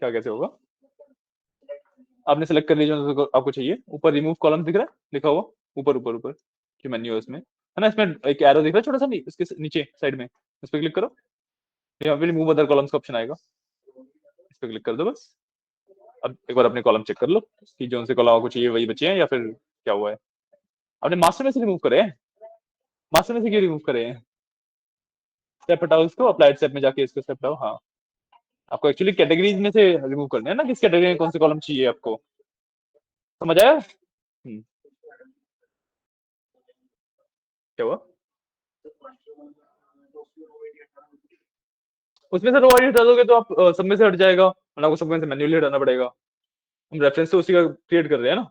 क्या कैसे होगा, आपने सेलेक्ट कर लिया जो आपको चाहिए, ऊपर रिमूव कॉलम दिख रहा है लिखा हुआ, ऊपर ऊपर ऊपर जो मेन्यू है उसमें, है ना, इसमें एक एरो दिख रहा है छोटा सा, इसके नीचे साइड में, इस पर क्लिक करो, यहाँ पे रिमूव अदर कॉलम्स का ऑप्शन आएगा, इस पर क्लिक कर दो बस। अब एक बार अपने कॉलम चेक कर लो कि जो उनसे कॉलम आपको चाहिए वही बचे हैं या फिर क्या हुआ है। आपने मास्टर में से रिमूव करे हैं, मास्टर में से क्यों रिमूव करे हैं, स्टेप हटाओ इसको, अप्लाइड स्टेप में जाके इसको स्टेप हटाओ, हाँ। आपको एक्चुअली कैटेगरीज में से रिमूव करना है ना, किस कैटेगरी में कौन से कॉलम चाहिए आपको, समझ आया। क्या हुआ, उसमें से रो आईडी हटा दोगे तो आप सब में से हट जाएगा, मतलब आपको सब में से मैन्युअली हटाना पड़ेगा, हम रेफरेंस तो उसी का क्रिएट कर रहे हैं ना,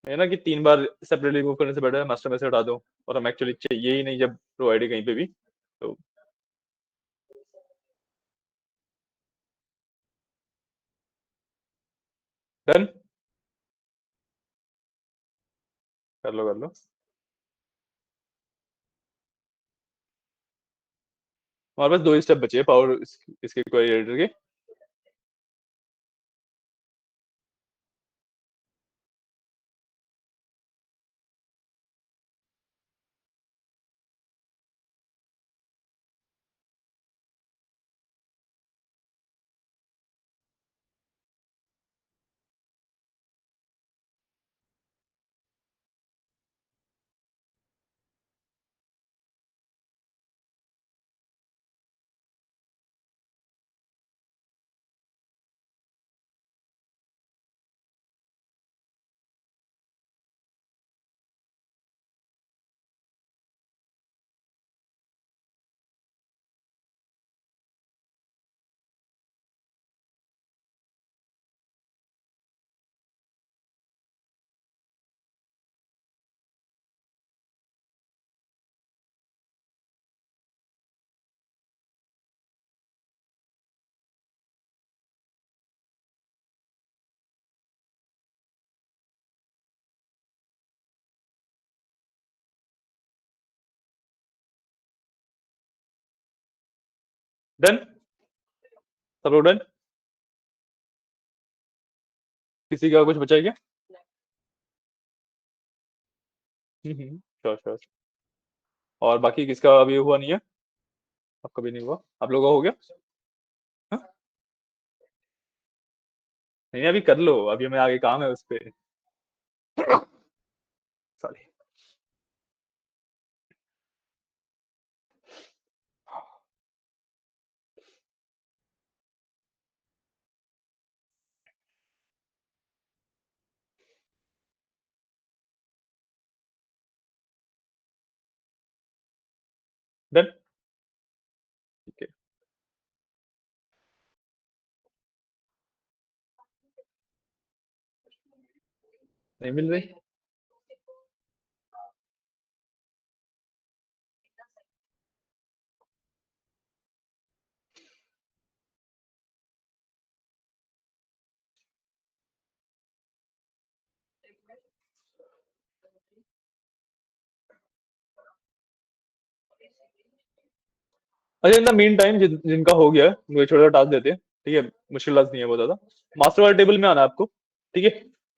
है ना, कि 3 बार सेपरेटली रिमूव करने से बेटर है मास्टर में से हटा दो, और हम एक्चुअली चाहिए ही नहीं जब रो आईडी कहीं पे भी, तो डन, कर लो कर लो। हमारे पास 2 ही स्टेप बचे हैं पावर इसके क्वेरी एडिटर के। डन, सब लोग डन, किसी का कुछ बचा है क्या। श्योर श्योर, और बाकी किसका अभी हुआ नहीं है, आपका भी नहीं हुआ, आप लोगों का हो गया। हाँ? नहीं अभी कर लो, अभी हमें आगे काम है उस पे, सॉरी। डन, ठीक है। नहीं मिल रही, अच्छा इन द मीन टाइम जिनका हो गया है उनको एक छोटा सा टास्क देते हैं, ठीक है, मुश्किल टास्क नहीं है बहुत ज्यादा। मास्टर वाले टेबल में आना है आपको, ठीक है।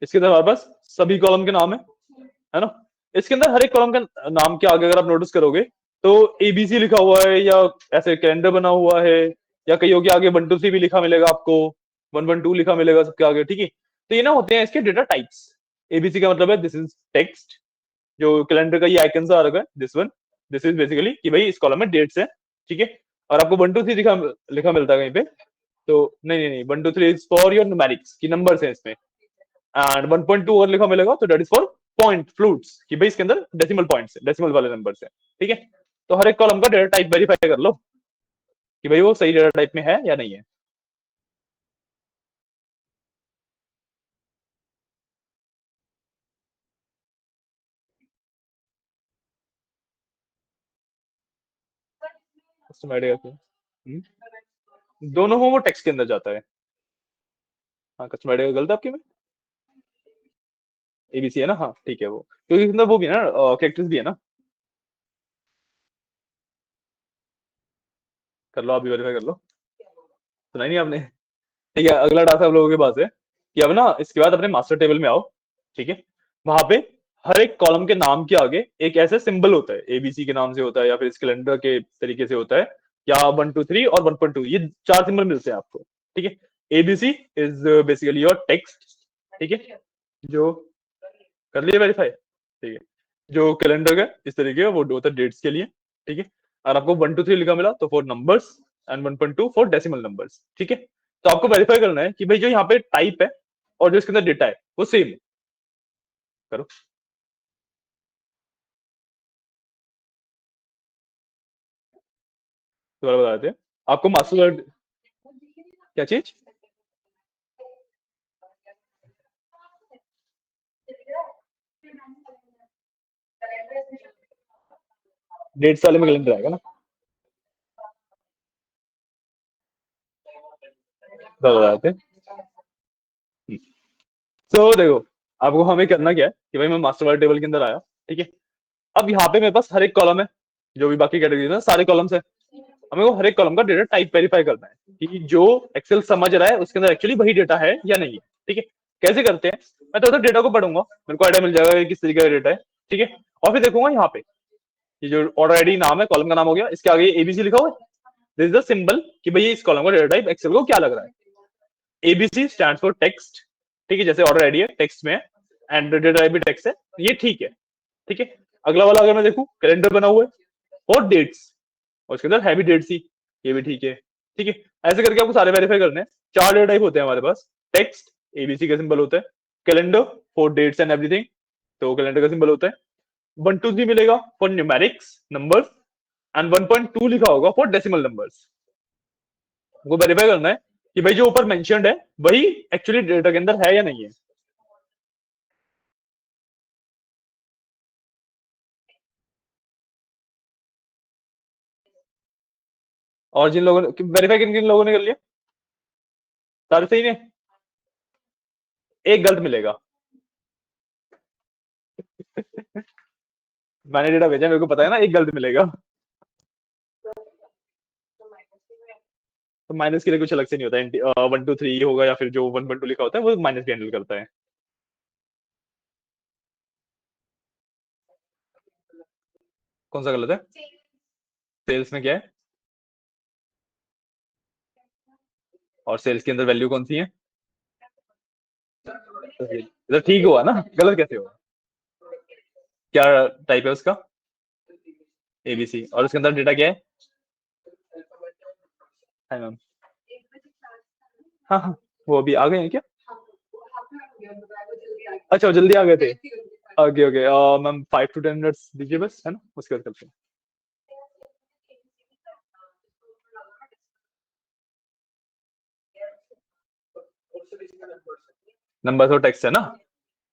इसके अंदर हमारे पास सभी कॉलम के नाम है ना। इसके अंदर हर एक कॉलम के नाम के आगे अगर आप नोटिस करोगे तो एबीसी लिखा हुआ है, या ऐसे कैलेंडर बना हुआ है, या कईयों के आगे 1 2 3 भी लिखा मिलेगा आपको, 1 1 2 लिखा मिलेगा सबके आगे, ठीक है। तो ये ना होते हैं इसके डेटा टाइप्स। एबीसी का मतलब है दिस इज टेक्स्ट, जो कैलेंडर का ये आइकन सा आ रखा है this one, this is basically कि भाई इस कॉलम में डेट्स है, ठीक है। और आपको 1 2 3 लिखा लिखा मिलता है कहीं पे, तो नहीं नहीं नहीं, 1 2 3 इज फॉर योर न्यूमेरिक्स की नंबर्स है इसमें। एंड 1.2 और लिखा मिलेगा तो that is for point flutes, कि भाई इसके अंदर डेसिमल पॉइंट्स है, डेसिमल वाले नंबर्स है, ठीक है। तो हर एक कॉलम का डेटा टाइप वेरीफाई कर लो कि भाई वो सही डेटा टाइप में है या नहीं है। कस्टम आइडिया क्या? दोनों हो वो टेक्स्ट के अंदर जाता है। हाँ कस्टम आइडिया गलत है आपकी में, एबीसी है ना, हाँ ठीक है वो, क्योंकि इसके अंदर वो भी है ना, कैरेक्टर्स भी है ना। कर लो, आप भी वेरीफाई कर लो। सुना ही नहीं आपने? ठीक है, अगला टास्क आप लोगों के पास है कि अब ना इसके बाद अपने मास्टर टेबल में आओ, ठीक है। वहां पे हर एक कॉलम के नाम के आगे एक ऐसा सिंबल होता है, एबीसी के नाम से होता है या फिर इस कैलेंडर के तरीके से होता है, या 1 2 3 और 1.2, ये 4 सिंबल मिलते हैं आपको, ठीक है। ABC is basically your text, ठीक है, जो कर लिया वेरीफाई, ठीक है। जो कैलेंडर का इस तरीके का वो होता है डेट्स के लिए, ठीक है। और आपको 1 2 3 लिखा मिला तो for numbers, and 1.2 for decimal numbers, ठीक है। तो आपको वेरीफाई करना है कि भाई जो यहाँ पे टाइप है और जो इसके अंदर डेटा है वो सेम है। करो, दोबारा बता देते हैं आपको मास्टर वर्ड, क्या चीज? डेट्स वाले में कैलेंडर आएगा ना, दोबारा बता देते हैं। तो देखो, आपको हमें करना क्या है कि भाई मैं मास्टर वाले टेबल के अंदर आया, ठीक है। अब यहाँ पे मेरे पास हर एक कॉलम है, जो भी बाकी कैटेगरी है सारे कॉलम्स है। हमें वो हर एक कॉलम का डेटा टाइप वेरीफाई करना है कि जो एक्सेल समझ रहा है उसके अंदर एक्चुअली वही डेटा है या नहीं है, ठीक है। कैसे करते हैं, मैं तो डेटा को पढ़ूंगा, मेरे को आइडिया मिल जाएगा कि किस तरीके का डेटा है, ठीक है। और फिर देखूंगा यहाँ पे ये जो ऑर्डर आईडी नाम है, कॉलम का नाम हो गया, इसके आगे एबीसी लिखा हुआ है, दिस इज द सिंबल कि भाई इस कॉलम का डेटा टाइप एक्सेल को क्या लग रहा है। एबीसी स्टैंड फॉर टेक्स्ट, ठीक है, जैसे ऑर्डर आईडी है टेक्स्ट में है, एंड डेटा टाइप भी टेक्स्ट है, ये ठीक है, ठीक है। अगला वाला अगर मैं देखूं कैलेंडर बना हुआ है और डेट्स, और उसके अंदर हैवी डेट्स ही, ये भी ठीक है, ठीक है। ऐसे करके आपको सारे वेरीफाई करने हैं। 4 डेटा टाइप होते हैं हमारे पास, टेक्स्ट एबीसी का सिंबल होता है, calendar for dates and everything, तो कैलेंडर का सिंबल होता है, 1 2 3 मिलेगा फॉर न्यूमेरिक्स नंबर्स, एंड 1.2 लिखा होगा फॉर डेसिमल नंबर्स। वो वेरीफाई करना है कि भाई जो ऊपर मेंशन्ड है वही एक्चुअली डेटा के अंदर है या नहीं है। और जिन लोगों ने वेरीफाई, किन किन लोगों ने कर लिया? सारे सही ने, एक गलत मिलेगा। मैंने डेटा भेजा, मेरे को पता है ना, एक गलत मिलेगा। तो माइनस के लिए कुछ अलग से नहीं होता है, 1 2 3 होगा या फिर जो 1.2 लिखा होता है वो माइनस भी हैंडल करता है। कौन सा गलत है? सेल्स में क्या है? और सेल्स के अंदर वैल्यू कौन सी है? तो ठीक हुआ ना, गलत कैसे हुआ? क्या टाइप है उसका? एबीसी, और उसके अंदर डेटा क्या है? है मैम, हाँ हाँ, वो अभी आ गए हैं क्या? अच्छा वो जल्दी आ गए थे, okay okay. Ma'am 5 to 10 minutes दीजिए बस, है ना, उसके बाद करते हैं। नंबर्स और टेक्स्ट है ना,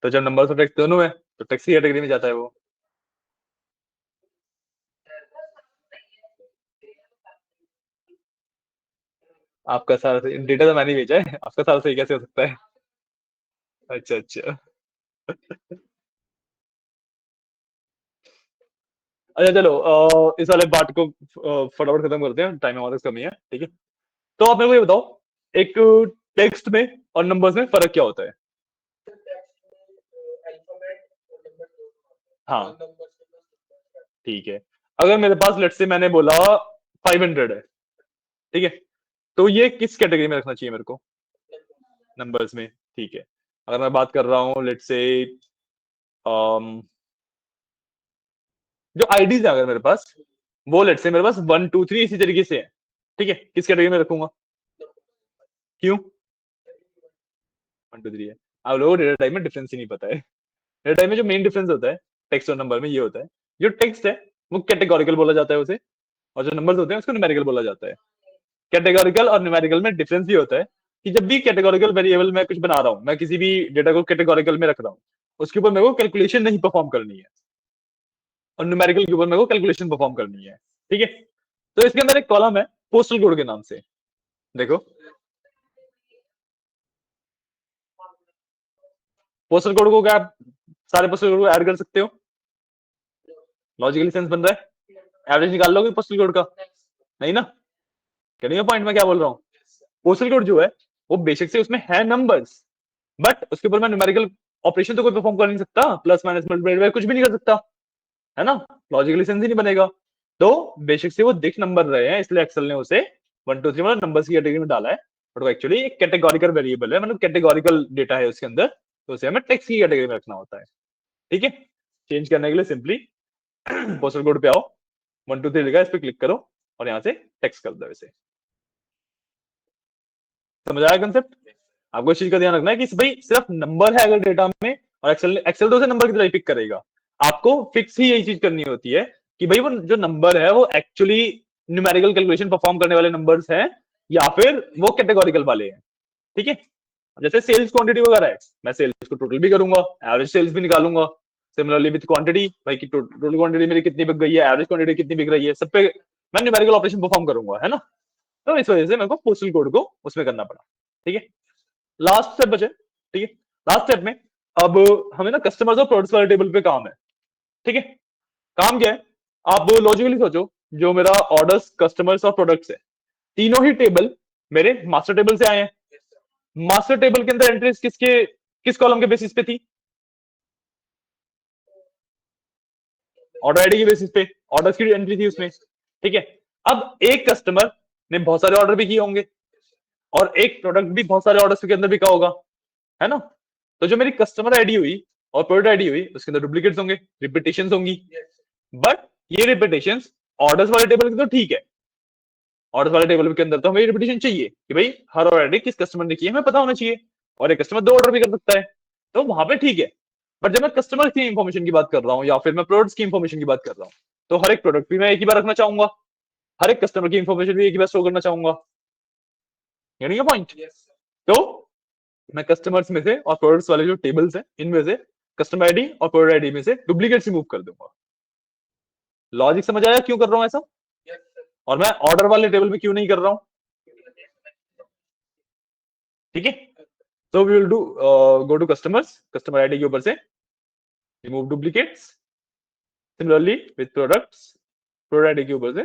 तो जब नंबर्स और टेक्स्ट दोनों है तो टेक्स्ट की कैटेगरी में जाता है वो। आपका सारा डेटा तो मैंने भेजा है, आपका सारा सही कैसे हो सकता है? अच्छा अच्छा। अच्छा चलो, इस वाले पार्ट को फटाफट खत्म करते हैं, टाइम हमारे पास कमी है, ठीक है। तो आप मेरे को ये बताओ, एक टेक्स्ट में और नंबर्स में फर्क क्या होता है? हाँ ठीक है। अगर मेरे पास लेट्स से मैंने बोला 500 है, ठीक है, तो ये किस कैटेगरी में रखना चाहिए मेरे को? नंबर्स में, ठीक है। अगर मैं बात कर रहा हूँ लेट्स से जो आईडीज है अगर मेरे पास, वो लेट्स से मेरे पास 1 2 3 इसी तरीके से है, ठीक है, किस कैटेगरी में रखूंगा? क्यों? 1 2 3 है। आप लोगों को डेटा टाइप में डिफरेंस ही नहीं पता है। डेटा टाइप में जो मेन डिफरेंस होता है टेक्स्ट और नंबर में ये होता है, जो टेक्स्ट है वो कैटेगोरिकल बोला जाता है उसे, और जो नंबर्स होते हैं उसको न्यूमेरिकल बोला जाता है। कैटेगोरिकल और न्यूमेरिकल में डिफरेंस ये होता है कि जब भी कैटेगोरिकल वेरिएबल मैं कुछ बना रहा हूँ, मैं किसी भी डेटा को कैटेगोरिकल में रख रहा हूँ, उसके ऊपर मेरे को कैलकुलेशन नहीं परफॉर्म करनी है, और न्यूमेरिकल के ऊपर मेरे को कैलकुलेशन परफॉर्म करनी है, ठीक है। तो इसके अंदर एक कॉलम है पोस्टल कोड के नाम से, देखो। पोस्टल कोड को क्या आप सारे पोस्टल कोड को ऐड कर सकते हो? लॉजिकली सेंस बन रहा है? एवरेज निकाल लोगे पोस्टल कोड का? नहीं ना। कहने पॉइंट में क्या बोल रहा हूँ, पोस्टल कोड जो है वो बेसिक से उसमें है नंबर्स, बट उसके ऊपर मैं न्यूमेरिकल ऑपरेशन तो कोई परफॉर्म कर नहीं सकता, प्लस माइनस मल्टीप्लाई कुछ भी नहीं कर सकता, है ना। लॉजिकली सेंस ही नहीं बनेगा। तो बेसिक से वो दिख नंबर रहे हैं, इसलिए एक्सेल ने उसे 1 2 3 मतलब नंबर्स की कैटेगरी में डाला है, बट वो एक्चुअली एक कैटेगोरिकल वेरिएबल है, मतलब कैटेगोरिकल डेटा है उसके अंदर, तो उसे हमें टेक्स्ट की कैटेगरी में रखना होता है, ठीक है। चेंज करने के लिए सिंपली पोस्टल कोड पे आओ, 1 2 3 लिखा है, इस पे क्लिक करो और यहाँ से टेक्स्ट कर दो इसे। समझ आया कंसेप्ट? आपको इस चीज का ध्यान रखना है कि भाई सिर्फ नंबर है अगर डेटा में, और एक्सेल एक्सेल तो उसे नंबर की तरह पिक करेगा, आपको फिक्स ही यही चीज करनी होती है कि भाई वो जो नंबर है वो एक्चुअली न्यूमेरिकल कैलकुलेशन परफॉर्म करने वाले नंबर्स हैं या फिर वो कैटेगोरिकल वाले हैं, ठीक है। जैसे सेल्स क्वांटिटी वगैरह है, मैं सेल्स को टोटल भी करूंगा, एवरेज सेल्स भी निकालूंगा। सिमिलरली विद क्वांटिटी, भाई की टोटल क्वांटिटी मेरी कितनी बिक गई है, एवरेज क्वांटिटी कितनी बिक रही है, सब पे मैं न्यूमेरिकल ऑपरेशन परफॉर्म करूंगा, है ना। तो इस वजह से मेरे को पोस्टल कोड को उसमें करना पड़ा, ठीक है। लास्ट स्टेप बचे, ठीक है। लास्ट स्टेप में अब हमें ना कस्टमर्स और प्रोडक्ट्स वाले टेबल पे काम है, ठीक है। काम क्या है, आप लॉजिकली सोचो, जो मेरा ऑर्डर्स कस्टमर्स और प्रोडक्ट्स है, तीनों ही टेबल मेरे मास्टर टेबल से आए हैं। मास्टर टेबल के अंदर एंट्रीज किसके किस कॉलम के बेसिस पे थी? ऑर्डर आईडी के बेसिस पे ऑर्डर्स की एंट्री थी उसमें, ठीक है। अब एक कस्टमर ने बहुत सारे ऑर्डर भी किए होंगे, और एक प्रोडक्ट भी बहुत सारे ऑर्डर्स के अंदर बिका होगा, है ना। तो जो मेरी कस्टमर आईडी हुई और प्रोडक्ट आईडी हुई, उसके अंदर डुप्लीकेट्स होंगे, रिपीटेशन होंगी, बट ये रिपीटेशन ऑर्डर्स वाले टेबल के तो ठीक है, ऑर्डर्स वाले टेबल के अंदर तो हमें रिपीटेशन चाहिए कि भाई हर ऑर्डर किस कस्टमर ने की है हमें पता होना चाहिए, और एक कस्टमर 2 ऑर्डर भी कर सकता है, तो वहां पे ठीक है। बट जब मैं कस्टमर की इंफॉर्मेशन की बात कर रहा हूँ या फिर मैं प्रोडक्ट्स की इंफॉर्मेशन की बात कर रहा हूँ, तो हर एक प्रोडक्ट भी मैं एक ही बार रखना चाहूंगा, हर एक कस्टमर की इंफॉर्मेशन भी एक ही बार शो करना चाहूंगा, यानी ये पॉइंट। तो मैं कस्टमर्स में से और प्रोडक्ट्स वाले जो टेबल्स हैं इनमें से कस्टमर आईडी और प्रोडक्ट आईडी में से डुप्लीकेट्स रिमूव कर दूंगा। लॉजिक समझ आया क्यों कर रहा हूं ऐसा? और मैं ऑर्डर वाले टेबल में क्यों नहीं कर रहा हूं? ठीक है। तो we will do go to customers, customer ID के ऊपर से remove duplicates, similarly with products, product ID के ऊपर से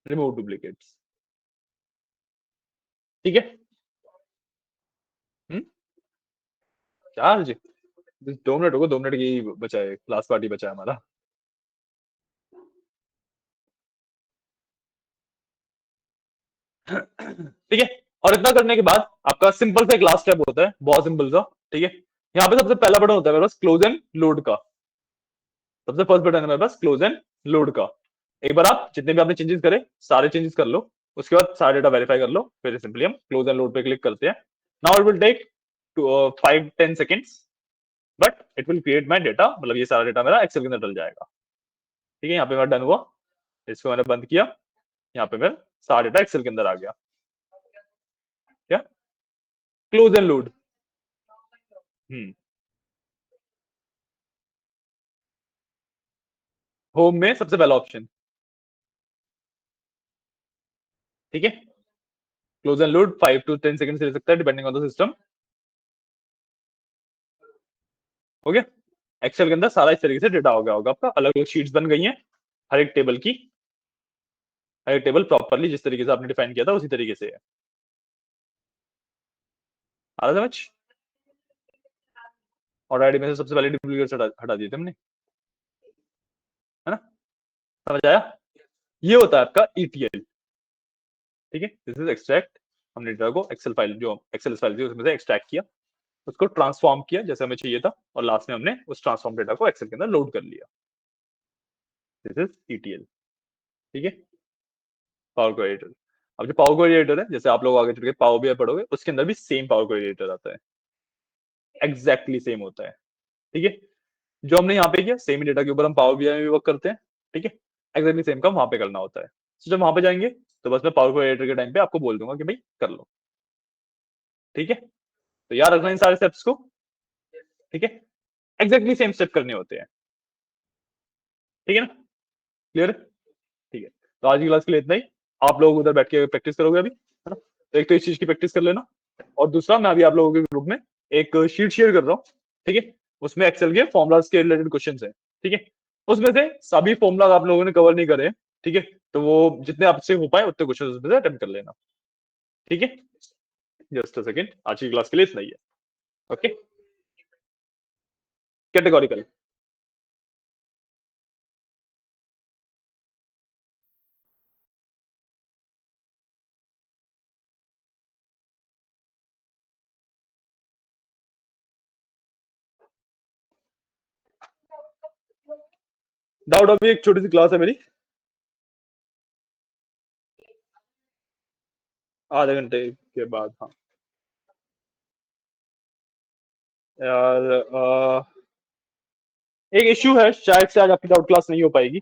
रिमूव डुप्लीकेट्स, ठीक है। चार्ज 2 मिनट होगा, 2 मिनट की बचा है, लास्ट पार्टी बचा है हमारा। ठीक है। और इतना करने के बाद आपका सिंपल सा एक लास्ट स्टेप होता है, बहुत सिंपल सा, ठीक है। यहाँ पे सबसे पहला बटन होता है मेरे पास क्लोज एंड लोड का, सबसे फर्स्ट बटन है मेरे पास क्लोज एंड लोड का। एक बार आप जितने भी आपने चेंजेस करे सारे चेंजेस कर लो, उसके बाद सारा डेटा वेरीफाई कर लो, फिर सिंपली हम क्लोज एंड लोड पे क्लिक करते हैं। Now it will take 5 10 seconds, but it will create my data, मतलब ये सारा डेटा मेरा एक्सेल के अंदर डल जाएगा, ठीक है। यहाँ पे मेरा डन हुआ, इसको मैंने बंद किया, यहाँ पे मेरा सारा डेटा एक्सेल के अंदर आ गया, क्या क्लोज एंड लोड। होम में सबसे पहला ऑप्शन, ठीक है। Close and load 5 to 10 second ले सकता है डिपेंडिंग ऑन द सिस्टम। हो गया। एक्सेल के अंदर सारा इस तरीके से डेटा हो गया होगा आपका, अलग अलग शीट्स बन गई हैं हर एक टेबल की, हर एक टेबल प्रॉपरली जिस तरीके से आपने डिफाइन किया था उसी तरीके से है। आ रहा समझ? और आईडी में से सबसे पहले डुप्लीकेट हटा दिए थे हमने, है ना? समझ आया? ये होता है आपका ईटीएल, ठीक है। This is extract. हमने डेटा को एक्सेल फाइल, जो एक्सेल फाइल थी उसमें से एक्सट्रैक्ट किया, उसको ट्रांसफॉर्म किया जैसे हमें चाहिए था, और लास्ट में हमने उस ट्रांसफॉर्म डेटा को एक्सेल के अंदर लोड कर लिया। दिस इज ईटीएल, ठीक है। Power query editor. अब जो पावर क्वेरी एडिटर है, जैसे आप लोग आगे चल के पावर बीआई पढ़ोगे, उसके अंदर भी सेम पावर क्वेरी एडिटर आता है, एग्जैक्टली सेम होता है, ठीक है। जो हमने यहाँ पे किया सेम डेटा के ऊपर हम पावर बीआई में वर्क करते हैं, ठीक है। एग्जैक्टली सेम काम वहां पे करना होता है। तो जब वहां पे जाएंगे तो बस मैं पावर क्वेरी एडिटर के टाइम पे आपको बोल दूंगा कि भाई कर लो, ठीक है। तो याद रखना इन सारे स्टेप्स को, ठीक है। एग्जैक्टली सेम स्टेप करने होते हैं, ठीक है ना? क्लियर है? ठीक है। तो आज की क्लास के लिए इतना ही। आप लोग उधर बैठ के प्रैक्टिस करोगे अभी, है ना? तो एक तो इस चीज की प्रैक्टिस कर लेना, और दूसरा मैं अभी आप लोगों के ग्रुप में एक शीट शेयर कर रहा हूँ, ठीक है। उसमें एक्सेल के फॉर्मुलाज के रिलेटेड क्वेश्चन है, ठीक है। उसमें से सभी फॉर्मुला आप लोगों ने कवर नहीं करे, ठीक है। तो वो जितने आपसे हो पाए उतने क्वेश्चन उसमें से अटेम्प्ट कर लेना, ठीक है। जस्ट अ सेकंड, आज की क्लास के लिए इतना ही है। ओके। कैटेगोरिकल। डाउट? अभी एक छोटी सी क्लास है मेरी, आधे घंटे के बाद। हाँ यार, एक इश्यू है, शायद से आज आपकी डाउट क्लास नहीं हो पाएगी।